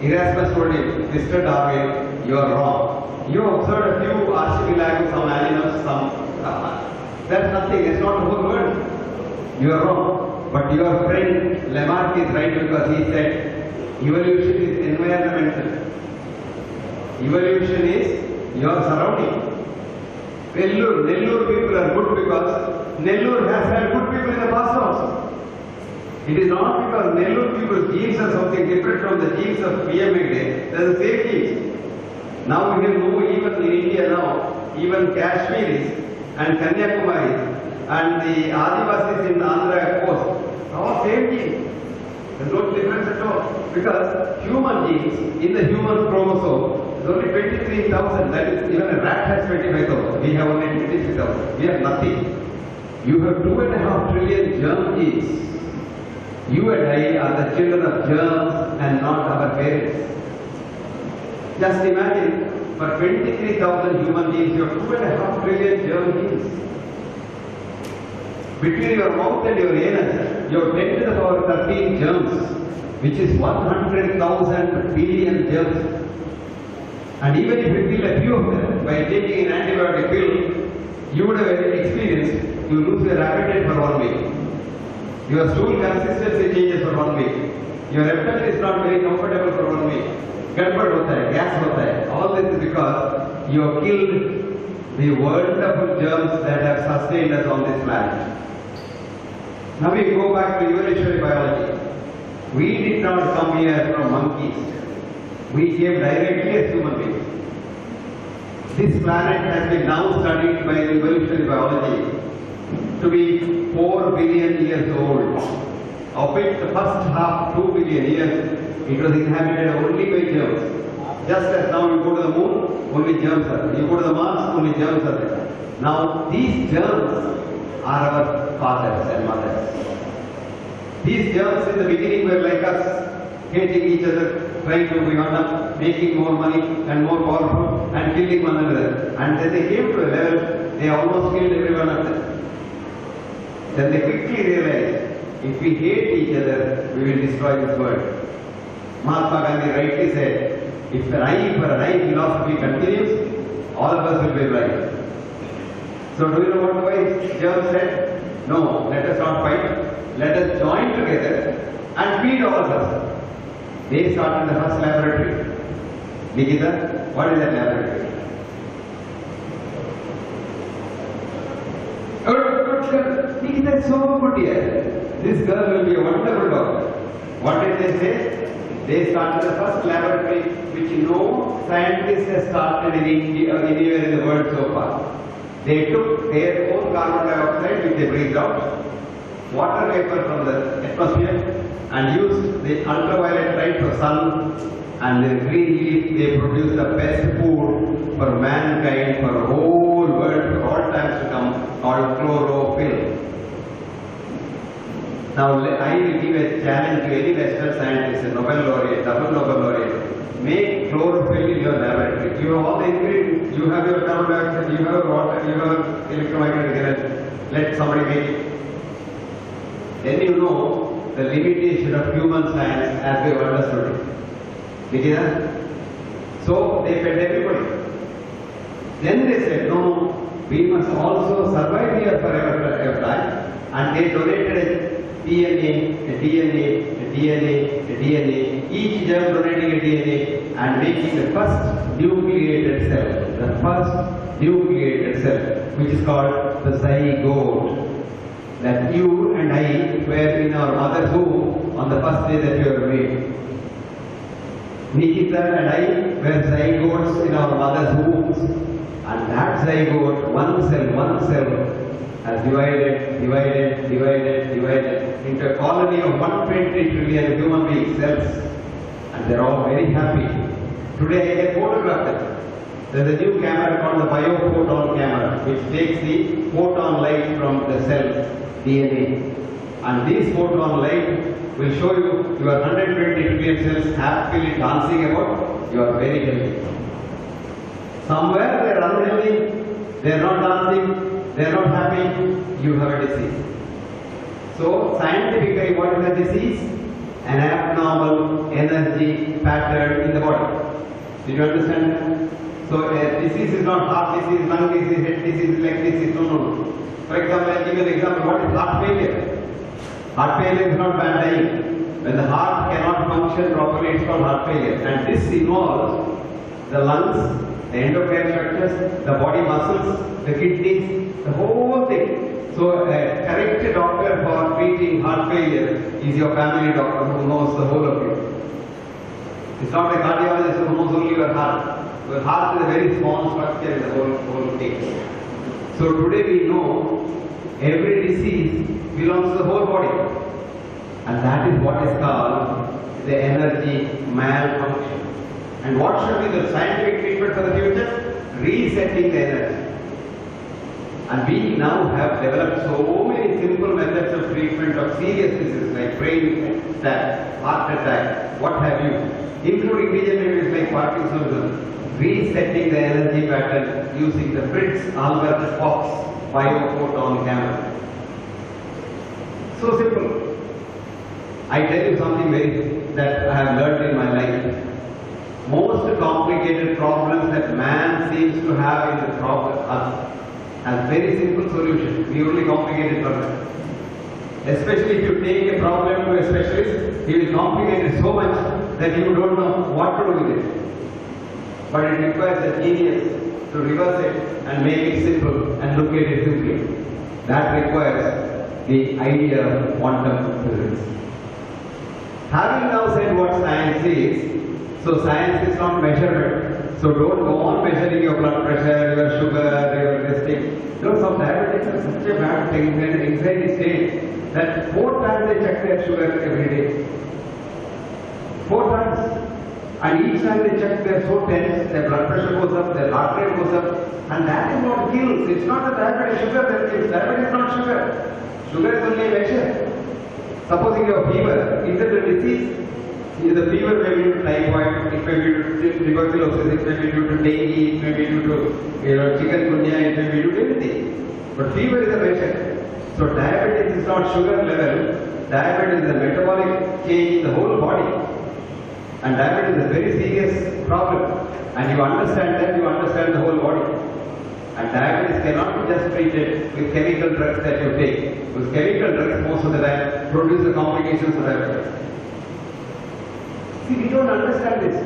Erasmus told him, Mr. Darwin, you are wrong. You observed a few archipelagos, some animals, that's nothing, it's not the whole world. You are wrong. But your friend Lamarck is right because he said, evolution is environmental. Evolution is your surrounding. Nellore people are good because Nellore has had good people in the past also. It is not because Nellore people's genes are something different from the genes of B.M.HEGDE. They are the same genes. Now we know even in India now, even Kashmiris, and Kanyakumari and the Adivasis in Andhra coast, all same gene. There's no difference at all. Because human genes in the human chromosome is only 23,000. That is, even a rat has 25,000. We have only 23,000. We have nothing. You have 2.5 trillion germ genes. You and I are the children of germs and not our parents. Just imagine, for 23,000 human genes, you have 2.5 trillion germ genes. Between your mouth and your anus, you have 10 to the power 13 germs, which is 100,000 billion germs. And even if you kill a few of them by taking an antibiotic pill, you would have experienced you lose your appetite for 1 week. Your stool consistency changes for 1 week. Your abdomen is not very comfortable for 1 week. Gadbad hota hai, gas hota hai. All this is because you have killed the wonderful germs that have sustained us on this planet. Now we go back to evolutionary biology. We did not come here from monkeys. We came directly as human beings. This planet has been now studied by evolutionary biology to be 4 billion years old. Of which the first half, 2 billion years, it was inhabited only by germs. Just as now you go to the moon, only germs are there. You go to the Mars, only germs are there. Now these germs are our fathers and mothers. These germs in the beginning were like us, hating each other, trying to be on up, making more money and more powerful and killing one another. And then they came to a level, they almost killed every one of them. Then they quickly realized, if we hate each other, we will destroy this world. Mahatma Gandhi rightly said, if an eye for an eye philosophy continues, all of us will be blind. So do you know what why germs said? No, let us not fight. Let us join together and feed all of us. They started the first laboratory. Nikita, what is that laboratory? Good. Nikita is so good here. This girl will be a wonderful doctor. What did they say? They started the first laboratory which no scientist has started in India or anywhere in the world so far. They took their own carbon dioxide which they breathed out, water vapor from the atmosphere, and used the ultraviolet light of sun and the green leaf. They produced the best food for mankind, for the whole world, for all times to come, called chlorophyll. Now I will give a challenge to any Western scientist, a Nobel laureate, double Nobel laureate. Make chlorophyll in your laboratory. You have all the ingredients. You have your carbon dioxide, you have water, you have electromagnetic energy. Let somebody make it. Then you know the limitation of human science as we have understood it. Nikita? So they fed everybody. Then they said, no, we must also survive here for a time. And they donated a DNA, a DNA, a DNA, a DNA, each germ donating a DNA and making the first nucleated cell. The first nucleated cell, which is called the zygote. That you and I were in our mother's womb on the first day that you were made. Nikita and I were zygotes in our mother's wombs. And that zygote, one cell, has divided into a colony of 120 trillion human being cells. And they're all very happy. Today I can photograph them. There's a new camera called the biophoton camera, which takes the photon light from the cell DNA. And this photon light will show you your 120 trillion cells happily dancing about. You are very healthy. Somewhere they are unhealthy, they are not dancing, they are not happy, you have a disease. So scientifically, what is a disease? An abnormal energy pattern in the body. Did you understand? So a disease is not heart disease, lung disease, head disease, leg disease, no. For example, I'll give you an example. What is heart failure? Heart failure is not bad dying. When the heart cannot function properly, it's called heart failure. And this involves the lungs, the endocrine structures, the body muscles, the kidneys, the whole thing. So a correct doctor for treating heart failure is your family doctor who knows the whole of you. It's not a cardiologist who knows only your heart. Your heart is a very small structure in the whole thing. So today we know every disease belongs to the whole body. And that is what is called the energy malfunction. And what should be the scientific treatment for the future? Resetting the energy. And we now have developed so many simple methods of treatment of serious diseases like brain attack, heart attack, what have you, including degenerative like Parkinson's, resetting the energy pattern using the Fritz Albert Fox biophoton camera. So simple. I tell you something that I have learned in my life. Most complicated problems that man seems to have in the problem has very simple solution. We only complicate it further. Especially if you take a problem to a specialist, he will complicate it so much that you don't know what to do with it. But it requires a genius to reverse it and make it simple and look at it simply. That requires the idea of quantum physics. Having now said what science is, so science is not measurement. So don't go on measuring your blood pressure, your sugar, your this thing. You know, some diabetics are such a bad thing, an anxiety state, that 4 times they check their sugar every day. 4 times. And each time they check, they are so tense, their blood pressure goes up, their heart rate goes up, and that is what kills. It's not the diabetes sugar that kills. Diabetes is not sugar. Sugar is only a measure. Supposing you have fever, is it a disease? The fever may be due to typhoid, it may be due to tuberculosis, it may be due to dengue, it may be due to chikungunya, it may be due to anything. But fever is a measure. So diabetes is not sugar level, diabetes is a metabolic change in the whole body. And diabetes is a very serious problem. And you understand that, you understand the whole body. And diabetes cannot be just treated with chemical drugs that you take. Because chemical drugs most of the time produce the complications of diabetes. See, we don't understand this.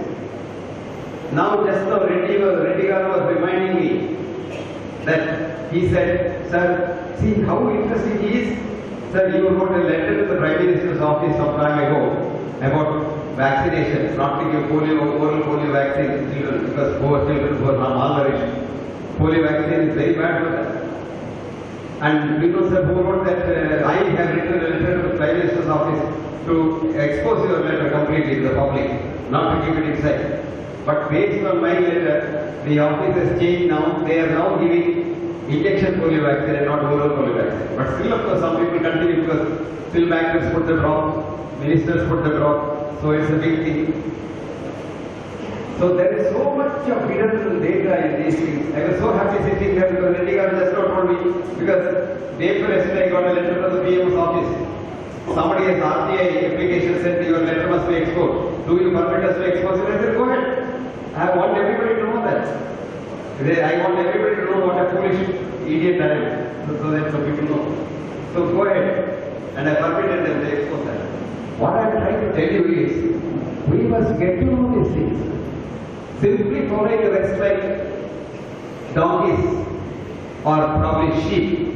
Now just now Reddy was reminding me that he said, sir, see how interesting he is. Sir, you wrote a letter to the Prime Minister's office some time ago about vaccinations, not to give oral polio vaccine to children because poor children who are malnourished. Polio vaccine is very bad for them. And because sir who wrote that I have written a letter to the Prime Minister's office to expose your letter completely to the public, not to keep it inside. But based on my letter, the office has changed now. They are now giving injection polio vaccine and not oral polio vaccine. But still, of course, some people continue because still bankers put the drop, ministers put the drop, so it's a big thing. So there is so much of hidden data in these things. I was so happy sitting there because Reddy just told me, because day before yesterday I got a letter from the PM's office. Somebody has RTI application said your letter must be exposed. Do you permit us to expose it? I said, go ahead. I want everybody to know that. I want everybody to know what a foolish idiot I am. So that people know. So go ahead. And I permitted them to expose that. What I am trying to tell you is, we must get to know these things. Simply following the rest like donkeys or probably sheep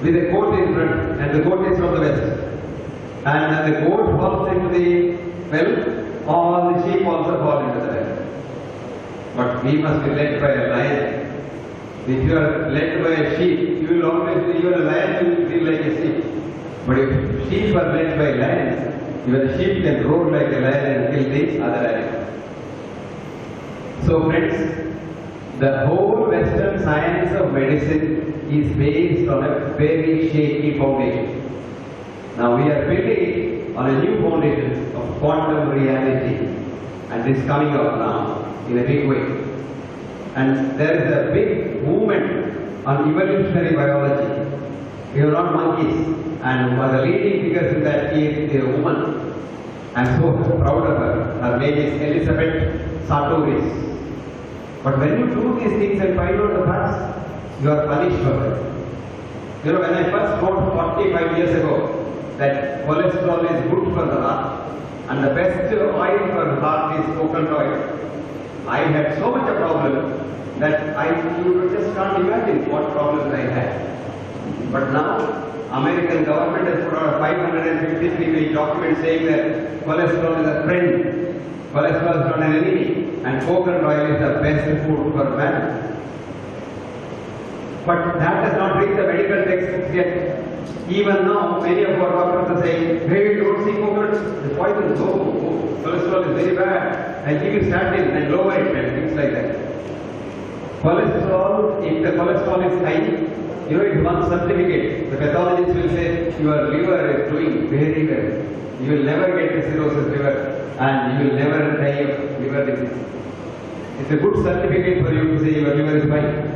with a goat in front and the goat is from the west. And when the goat falls into the well, all the sheep also fall into the well. But we must be led by a lion. If you are led by a sheep, you will always be, you are a lion, you will feel like a sheep. But if sheep are led by lions, even a sheep can roar like a lion and kill the other animal. So friends, the whole Western science of medicine is based on a very shaky foundation. Now we are building on a new foundation of quantum reality, and this is coming up now in a big way. And there is a big movement on evolutionary biology. We are not monkeys, and one of the leading figures in that is a woman. I am so proud of her. Her name is Elizabeth Sartoris. But when you do these things and find out the facts, you are punished for it. You know, when I first wrote 45 years ago that cholesterol is good for the heart and the best oil for the heart is coconut oil, I had so much a problem that you just can't imagine what problems I had. But now, American government has put out a 553-page document saying that cholesterol is a friend, cholesterol is not an enemy, and coconut oil is the best food for man. But that has not reached the medical textbooks yet. Even now, many of our doctors are saying, hey, don't see coconuts, the poison, cholesterol is very bad, and give you statin and lower it and things like that. Cholesterol, if the cholesterol is high, you know, it's one certificate. The pathologist will say, your liver is doing very well. You will never get cirrhosis liver and you will never die of liver disease. It's a good certificate for you to say your liver is fine.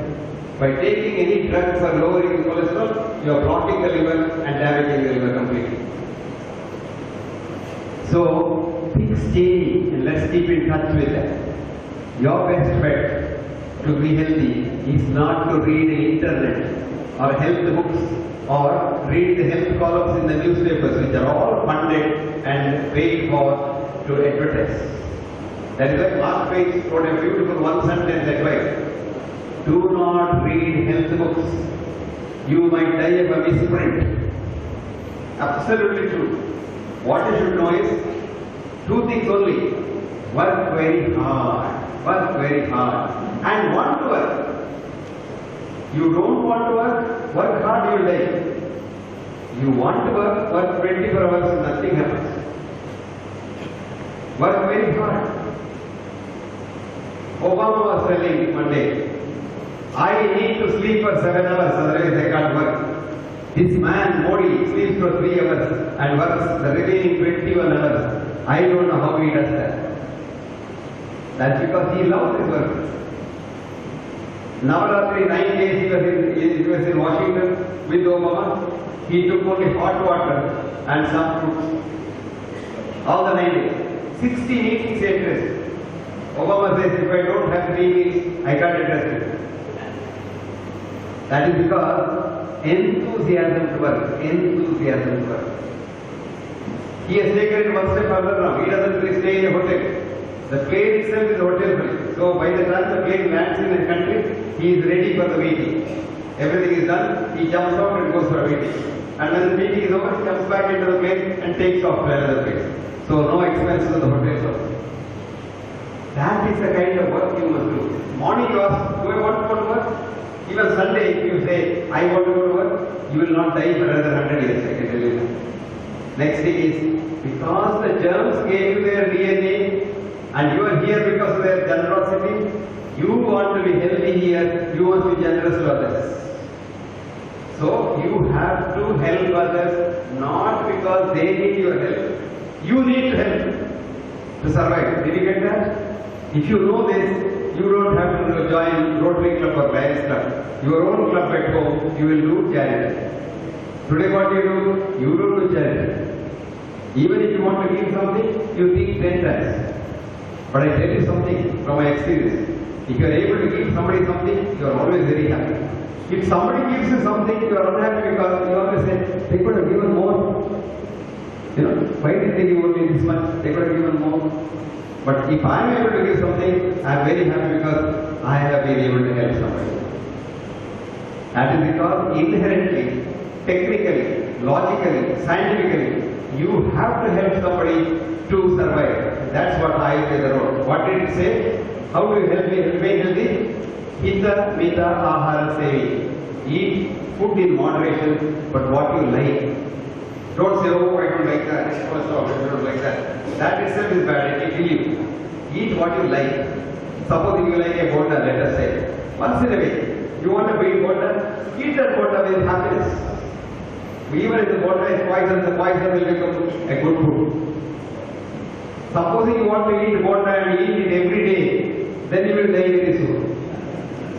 By taking any drug for lowering cholesterol, you are blocking the liver and damaging the liver completely. So, things change and let's keep in touch with that. Your best bet to be healthy is not to read the internet or health books or read the health columns in the newspapers, which are all funded and paid for to advertise. That is why Mark Twain wrote a beautiful one-sentence advice. Do not read health books. You might die of a misprint. Absolutely true. What you should know is two things only. Work very hard. Work very hard. And want to work. You don't want to work hard, you will die. You want to work 24 hours and nothing happens. Work very hard. Obama was telling one day, I need to sleep for 7 hours, otherwise I can't work. This man, Modi, sleeps for 3 hours and works the remaining 21 hours. I don't know how he does that. That's because he loves his work. Navaratri, 9 days he was in Washington with Obama. He took only hot water and some fruits. All the 9 days. 60 meetings he addressed. Obama says, if I don't have 3 meals, I can't address it. That is because enthusiasm to work. Enthusiasm to work. He has taken it one step further now. He doesn't really stay in a hotel. The plane itself is a hotel for him. So by the time the plane lands in the country, he is ready for the meeting. Everything is done, he jumps out and goes for a meeting. And when the meeting is over, he comes back into the plane and takes off to another place. So no expenses in the hotel also. That is the kind of work you must do. Morning you ask, do I want to go to work? Even Sunday, if you say, I want to go to work, you will not die for another 100 years, I can tell you that. Next thing is, because the germs gave you their DNA, and you are here because of their generosity, you want to be healthy here, you must be generous to others. So, you have to help others, not because they need your help. You need to help to survive. Did you get that? If you know this, you don't have to join Rotary Club or Lions Club. Your own club at home, you will do charity. Today what you do? You don't do charity. Even if you want to give something, you think 10 times. But I tell you something from my experience. If you are able to give somebody something, you are always very happy. If somebody gives you something, you are unhappy because you always say, they could have given more. You know, why did they give only this much? They could have given more. But if I am able to give something, I am very happy because I have been able to help somebody. That is because inherently, technically, logically, scientifically, you have to help somebody to survive. That's what Ayurveda wrote. What did it say? How do you help me remain healthy? Hita, mita, ahara, sevi. Eat food in moderation, but what you like. Don't say, oh, I don't like that, I don't like that. That itself is bad, it will kill you. Eat what you like. Suppose you like a bonda, let us say. Once in a way, you want to eat bonda, eat that bonda with happiness. Even if the bonda is poison, the poison will become a good food. Supposing you want to eat bonda and eat it every day, then you will die very soon.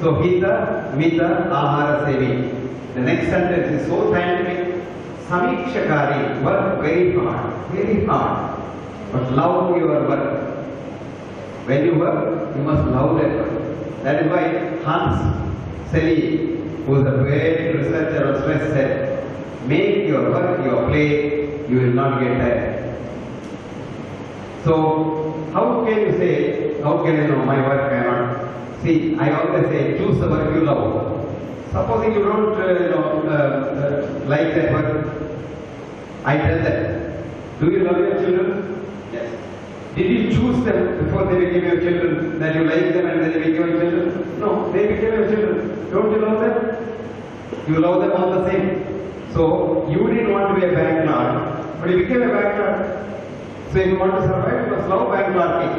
So, hita, mita, ahara, sevi. The next sentence is so scientific. Samikshakari, work very hard, but love your work. When you work, you must love that work. That is why Hans Selye, who is a great researcher on stress, said, make your work your play, you will not get tired. So, how can you say, how can I know my work cannot? See, I always say, choose the work you love. Supposing you don't like that work, I tell them, do you love your children? Yes. Did you choose them before they became your children? That you like them and then they became your children? No, they became your children. Don't you love them? You love them all the same. So you didn't want to be a bank clerk, but you became a bank clerk. So if you want to survive, you must love bank clerking.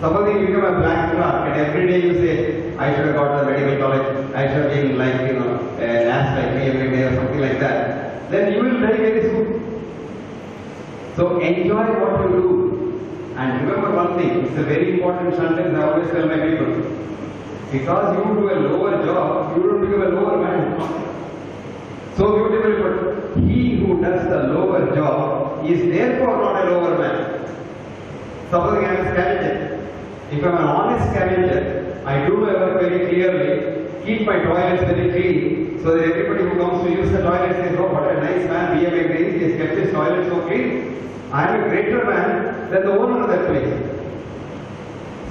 Suppose you become a bank clerk and every day you say, I should have got the medical college, I should have been like, an ass like me every day or something like that, then you will die very soon. So enjoy what you do. And remember one thing, it's a very important sentence I always tell my people. Because you do a lower job, you don't become a lower man. So beautiful, but he who does the lower job is therefore not a lower man. Suppose I am a scavenger. If I am an honest scavenger, I do my work very clearly, keep my toilets very clean, so that everybody who comes to use the toilet says, oh, what a nice man, B.M.HEGDE, he has kept his toilet so clean. I am a greater man than the owner of that place.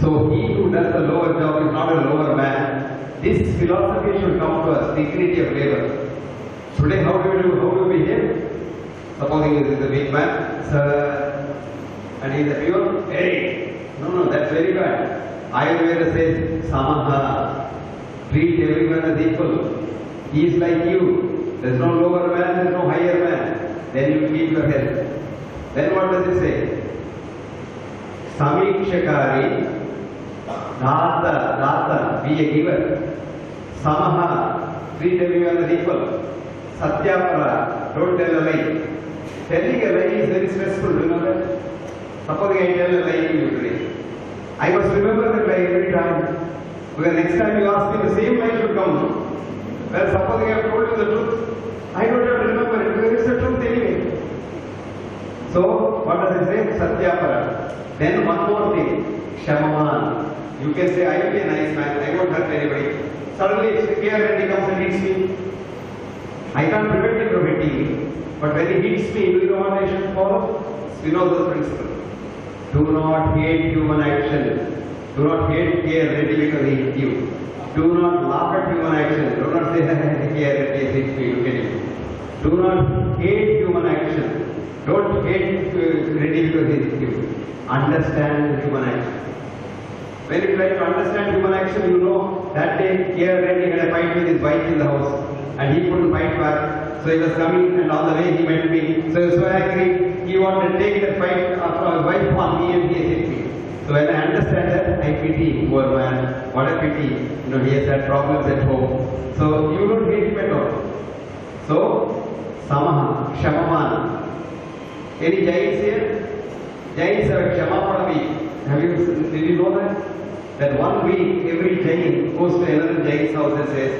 So he who does the lower job is not a lower man. This philosophy should come to us, dignity of labor. Today, how do we behave? Supposing this is a big man, sir, and he is a pure, hey. No, that's very bad. Ayurveda says, samaha. Treat everyone as equal. He is like you. There is no lower man, there is no higher man. Then you keep your health. Then what does it say? Samikshakari, data, be a giver. Samaha, treat everyone as equal. Satyapara, don't tell a lie. Telling a lie is very stressful, you know that? Suppose I tell a lie to you today. I must remember that lie every time. Because next time you ask me, the same lie should come. Well, supposing I have told you the truth, I don't have to remember it because it's the truth anyway. So, what does it say? Satyapara. Then one more thing, Shamaman. You can say, I will be a nice man, I won't hurt anybody. Suddenly, KR comes and hits me. I can't prevent him from hitting me. But when he hits me, do you know what I should follow? Spinoza's principle. Do not hate human action. Do not hate KR because he hit you. Do not laugh at human action. Do not say, KR hit me, look at him. Do not hate human action. Don't hate Reddy because he hit you. Understand human action. When you try to understand human action, you know that day KR Reddy had a fight with his wife in the house and he couldn't fight back. So he was coming and on the way he met me. So he was so angry, he wanted to take that fight after his wife on me and he hit me. So when I understand that, I pity poor man. What a pity. He has had problems at home. So you don't hate him at all. So, Samaha, Shamaman. Any Jains here? Jains have a Kshama week. Did you know that? That 1 week, every Jain goes to another Jain's house and says,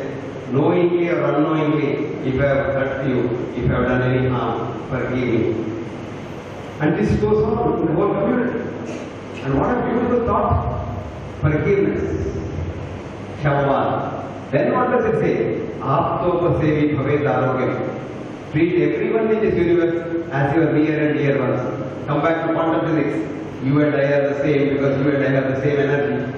knowingly or unknowingly, if I have hurt you, if I have done any harm, forgive me. And this goes on in the whole community. And what a beautiful thought. Forgiveness. Shamavan. Then what does it say? Aptopasevi bhavet arogyam. Treat everyone in this universe as your near and dear ones. Come back to quantum physics. You and I are the same because you and I have the same energy.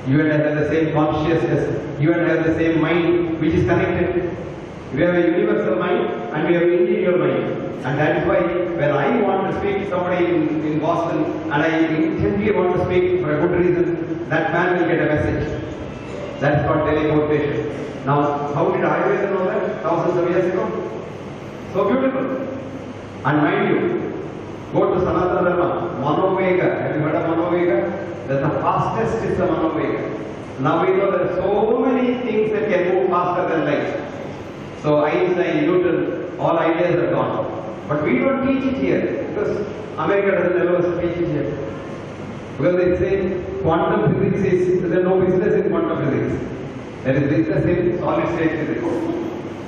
You and I have the same consciousness. You and I have the same mind which is connected. We have a universal mind and we have an individual mind. And that is why when I want to speak to somebody in Boston and I intensely want to speak for a good reason, that man will get a message. That's called teleportation. Now, how did Ayurveda know that? Thousands of years ago? So beautiful. And mind you, go to Sanatana Dharma, Manovega. Have you heard of Manovega? That's the fastest is the Manovega. Now we know there are so many things that can move faster than light. So Einstein, Newton, all ideas are gone. But we don't teach it here because America doesn't allow us to teach it here. Because they say quantum physics is, there is no business in quantum physics. There is business in solid state physics.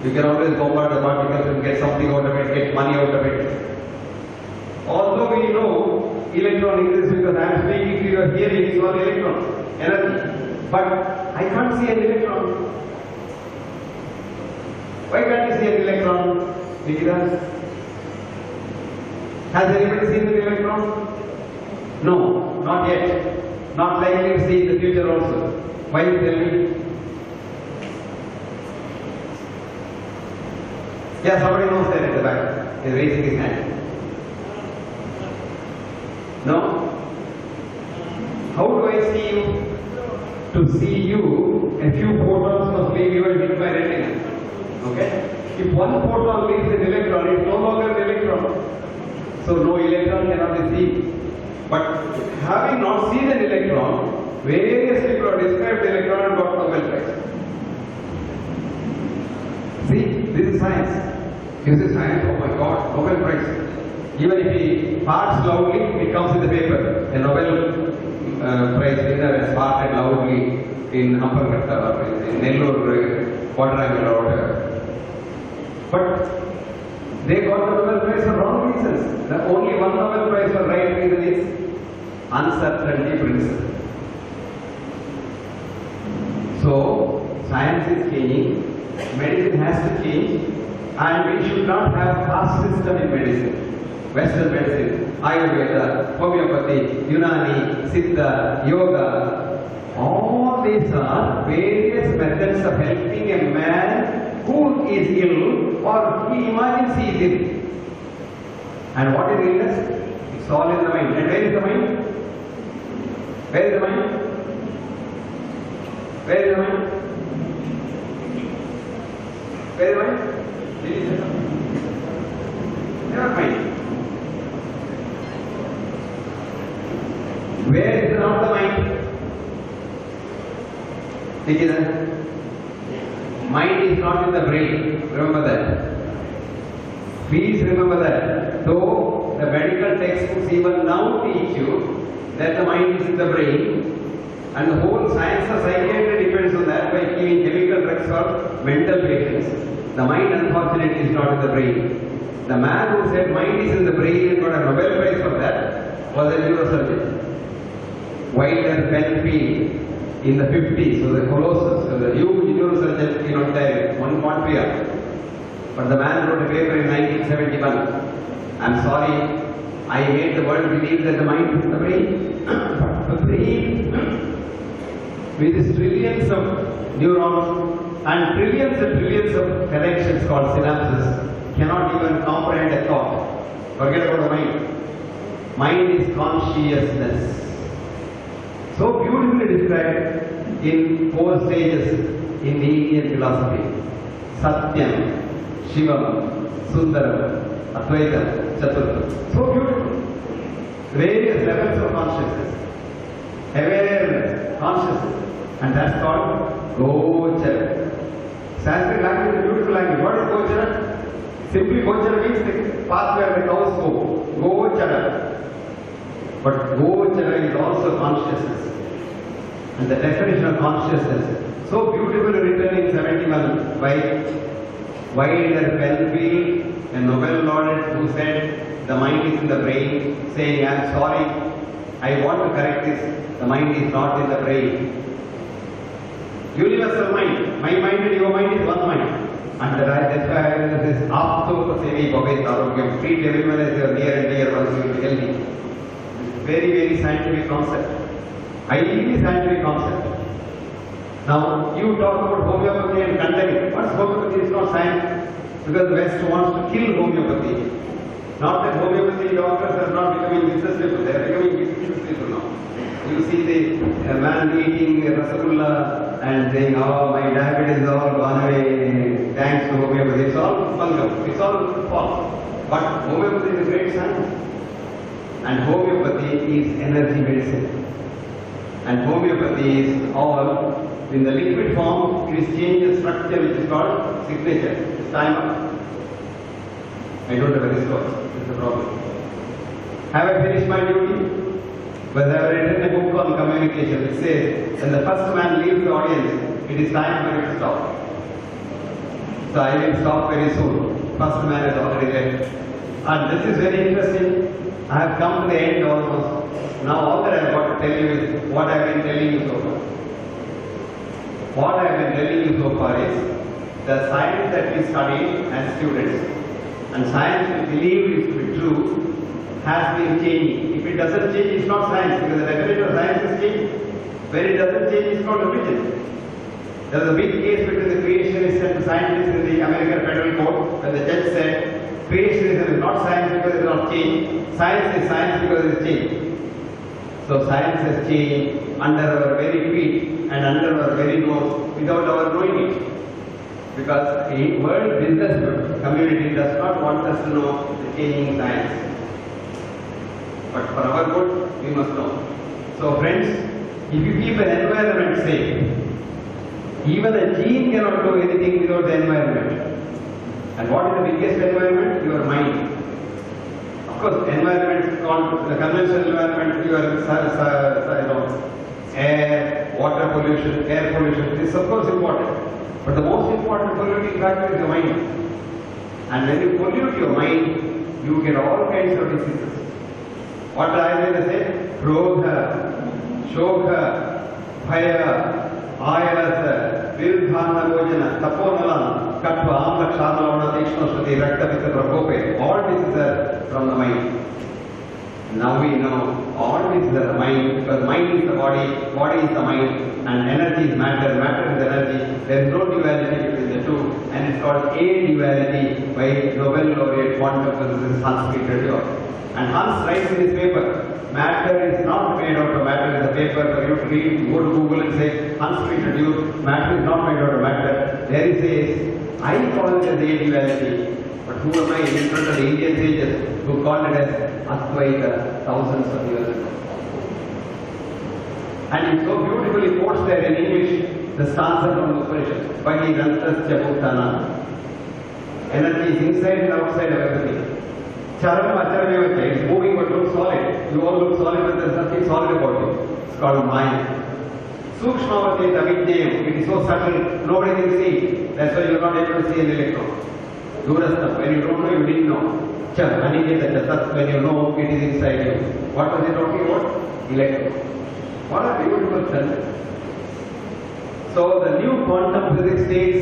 You can always bombard the particles and get something out of it, get money out of it. Although we know electron exists because I am speaking to you, hearing is all electron, energy. But I can't see an electron. Why can't you see an electron? Because has anybody seen an electron? No, not yet. Not likely to see in the future also. Why you tell me? Yeah, somebody knows that at the back. He's raising his hand. No? How do I see you? To see you, a few photons must leave your hit by retina. Okay? If one photon leaves an electron, it is no longer an electron. So no electron cannot be seen. But having not seen an electron, various people have described the electron and got Nobel Prize. See, this is science. This is science, oh my God, Nobel Prize. Even if he farts loudly, it comes in the paper. A Nobel Prize winner has farted loudly in Amparghatta or in Nellore quadrangular order. But they got the Nobel Prize for wrong reasons. The only one Nobel Prize for right reason is uncertainty principle. So, science is changing, medicine has to change, and we should not have caste system in medicine. Western medicine, Ayurveda, homeopathy, Unani, Siddha, Yoga, all these are various methods of helping a man who is ill or he imagines he is ill. And what is illness? It's all in the mind. And where is the mind? Where is the mind? Where is the mind? Where is the mind? Never mind. Where is not the mind? Think it. Mind is not in the brain. Remember that. Please remember that. Though the medical textbooks even now teach you that the mind is in the brain, and the whole science of psychiatry depends on that by giving chemical drugs for mental patients. The mind, unfortunately, is not in the brain. The man who said mind is in the brain and got a Nobel Prize for that was a neurosurgeon. Wilder Penfield in the 50s, so the Colossus, so the huge neurosurgeon in Ontario, one Montreal. But the man wrote a paper in 1971. I'm sorry, I made the world believe that the mind is in the brain. But the brain, with its trillions of neurons and trillions of connections called synapses, cannot even comprehend a thought. Forget about the mind. Mind is consciousness. So beautifully described in 4 stages in the Indian philosophy. Satyam, Shivam, Sundaram, Advaitam, Chaturtham. So beautiful. Various levels of consciousness. Awareness, consciousness. And that's called Gochara. Sanskrit language is a beautiful language. What is Gochara? Simply Gochara means the path where the cows go. Gochara. But Gochara is also consciousness. And the definition of consciousness, so beautifully written in 71 by Wilder Penfield, a Nobel laureate who said the mind is in the brain, saying, I'm sorry, I want to correct this, the mind is not in the brain. Universal mind, my mind and your mind is one mind. And that's why this is Apto Sevi Bhavet Arogyam, treat everyone as your near and dear ones, you will be healthy. Very, very scientific concept. Highly scientific concept. Now, you talk about homeopathy and condemn it. What's homeopathy? It's not science. Because the West wants to kill homeopathy. Not that homeopathy doctors are not becoming business people, they are becoming business people now. You see the man eating rasagulla and saying, oh, my diabetes is all gone away thanks to homeopathy. It's all bunkum. It's all false. But homeopathy is a great science. And homeopathy is energy medicine. And homeopathy is all in the liquid form, it is changing the structure which is called signature. It's time up. I don't have a resource. It's a problem. Have I finished my duty? But I have written a book on communication which says when the first man leaves the audience, it is time for you to stop. So I will stop very soon. First man is already left. And this is very interesting. I have come to the end almost. Now all that I have got to tell you is what I have been telling you so far. What I have been telling you so far is the science that we study as students and science we believe is to be true has been changing. If it doesn't change, it's not science because the definition of science is changing. When it doesn't change, it's not religion. There was a big case between the creationists and the scientists in the American Federal Court when the judge said creationism is not science because it is not changed. Science is science because it is changed. So science has changed under our very feet and under our very nose without our knowing it. Because a world business community does not want us to know the changing science. But for our good, we must know. So friends, if you keep an environment safe, even a gene cannot do anything without the environment. And what is the biggest environment? Your mind. Of course, environment, the conventional environment, air, water pollution, air pollution, this is of course important. But the most important polluting factor is your mind. And when you pollute your mind, you get all kinds of diseases. What I will say? Roga, Shoga, Bhaya, Ayasa, Virdhana Bhojana, Taponalam, Katva, Amla, Kshamalona, Tikshnoshati, Rakta, Prakope, all this is from the mind. Now we know all this is the mind, because mind is the body, body is the mind, and energy is matter, matter is energy. There is no duality between the two, and it's called a-duality by Nobel laureate quantum physicist Hans Peter. And Hans writes in his paper, matter is not made out of matter in the paper. For you to read, go to Google and say, Hans Peter, matter is not made out of matter. There he says, I call it as a-duality. But who am I in front of the Indian sages who called it as Advaita thousands of years ago? And he so beautifully quotes there in English the stanza from the Upanishad, Vahi Rantasya Bhutana. Energy is inside and outside of everything. Charam Acharya, it's moving but looks solid. You all look solid, but there's nothing solid about you. It's called Maya. Sukshmavati Avidnayam, it is so subtle, nobody can see. That's why you are not able to see an electron. Durastha, when you don't know, you didn't know. Aniketa, that's when you know it is inside you. What was he talking about? Electron. What a beautiful sentence. So the new quantum physics takes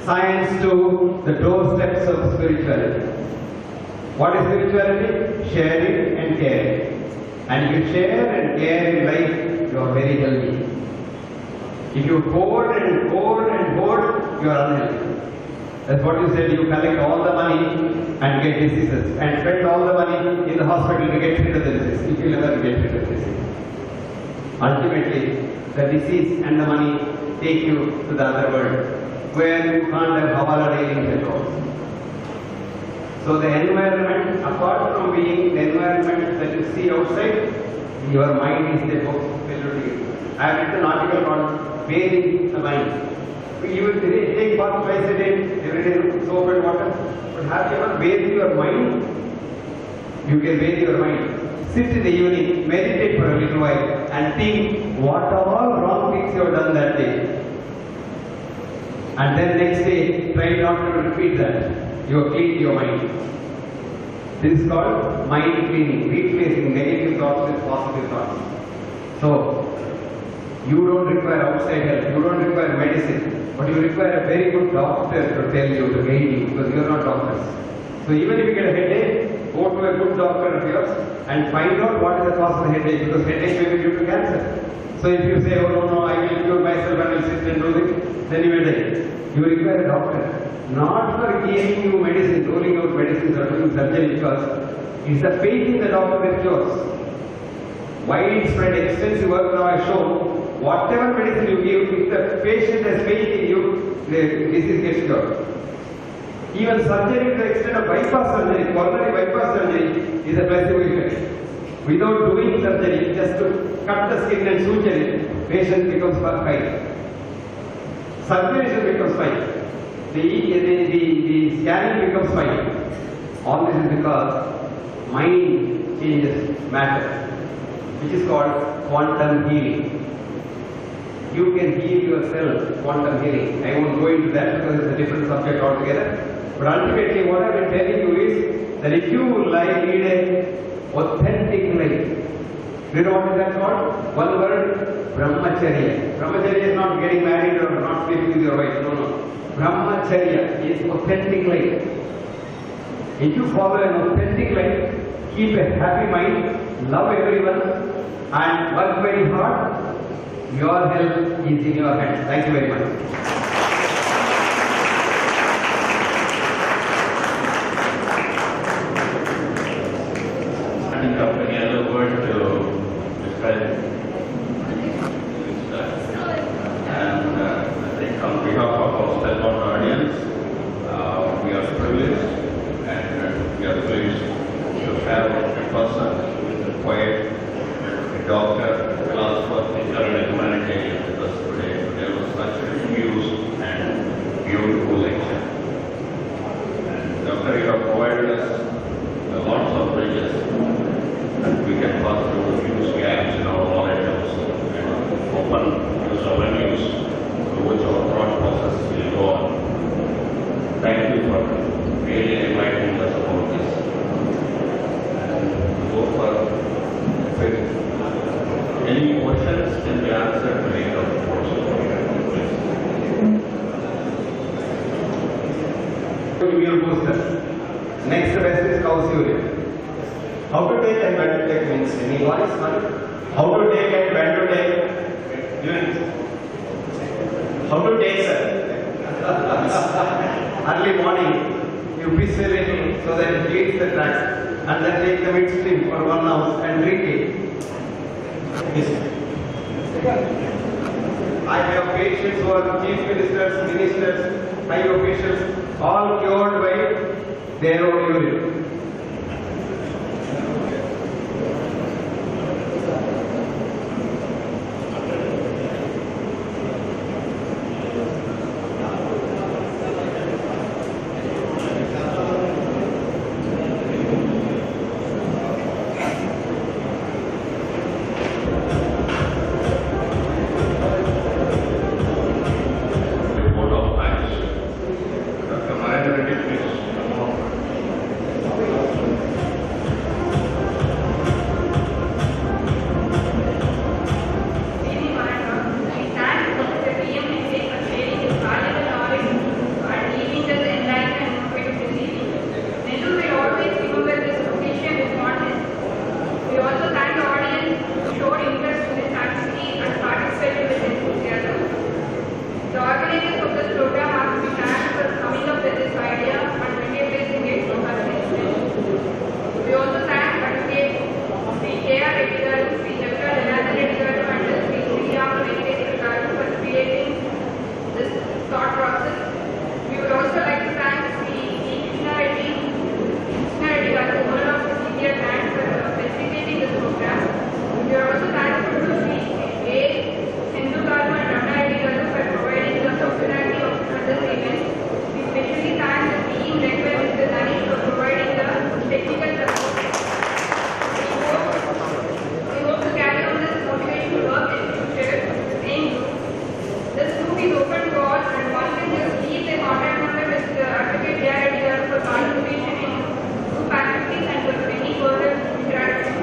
science to the doorsteps of spirituality. What is spirituality? Sharing and caring. And if you share and care in life, you are very healthy. If you hoard and hoard and hoard, you are unhealthy. That's what you said, you collect all the money and get diseases, and spend all the money in the hospital to get rid of the disease. You will never get rid of the disease. Ultimately, the disease and the money take you to the other world, where you can't have Hawala dealings at all. So the environment, apart from being the environment that you see outside, your mind is the possibility. I have written an article called Bathing the Mind. You will take bath twice a day, every day soap and water. But have you ever bathed your mind? You can bathe your mind. Sit in the evening, meditate for a little while, and think what all wrong things you have done that day. And then next day, try not to repeat that. You have cleaned your mind. This is called mind cleaning, replacing negative thoughts with positive thoughts. So, you don't require outside help, you don't require medicine, but you require a very good doctor to tell you, to guide you, because you are not doctors. So even if you get a headache, go to a good doctor of yours and find out what is the cause of the headache, because headache may be due to cancer. So if you say, oh no, I will cure myself and I will sit and do this, then you will die. You require a doctor. Not for giving you medicine, rolling out medicines or doing surgery, because it's the faith in the doctor that cures. Widespread extensive work now has shown, whatever medicine you give, if the patient has faith in you, the disease gets cured. Even surgery to the extent of bypass surgery, coronary bypass surgery is a placebo effect. Without doing surgery, just to cut the skin and suture it, patient becomes fine. Circulation becomes fine. The scanning becomes fine. All this is because mind changes matter, which is called quantum healing. You can heal yourself, quantum healing. I won't go into that because it's a different subject altogether. But ultimately what I've been telling you is that if you lead an authentic life, you know what is that called? One word, brahmacharya. Brahmacharya is not getting married or not sleeping with your wife, no. Brahmacharya is authentic life. If you follow an authentic life, keep a happy mind, love everyone, and work very hard, your health is in your hands. Thank you very much. Think of any other word to describe it. And I think on behalf of our cow's urine. How to take and when to take means any voice, how to take and when to take urine. How to take, sir? Early morning, you piss it so that it cleans the tracks and then take the midstream for 1 hour and drink it. Yes. I have patients who are chief ministers, ministers, high officials, all cured by their own urine. Report of thanks. Dr. Narendra Reddy, please. We thank Prof.B.M.HEGDE for sharing his valuable knowledge and leaving us enlightened and motivated to see. Nellore will always remember this occasion with fondness. We also thank the audience who showed interest in this activity and participated with enthusiasm. The organizers of this program have to be thanked for coming up with this idea and materializing it for such an extent. We also thank Advocate Sri K.R. Reddy Garu, Sri Chakra Janardhan Reddy Garu and Sri Venkateswara Garu for creating this thought process. We would also like to thank Sri Krishna Reddy Garu, owner of the CPR land, for facilitating this program. We are also thankful to Sri A. Hindu Garu and Ramana Reddy Garu for providing the opportunity of this event. We especially thank the team led by Mr. Danish for providing the technical support. We hope to carry on this motivational work in future with the same group. This group is open to all and one can just leave their contact number with the Advocate K.R. Reddy Garu for participation in group activities and for any further interaction.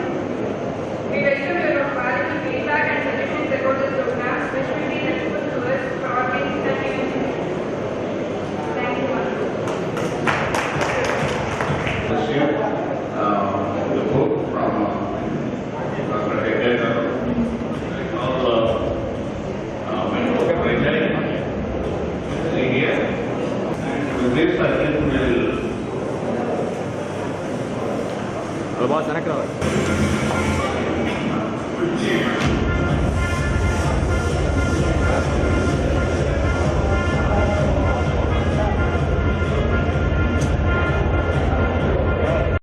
We welcome your valuable feedback and suggestions about this program, which will be helpful to us for organizing such events. Thank you all. This year, the book from Dr. Hegde, called Presenting here. And with this, I think we will. Boss,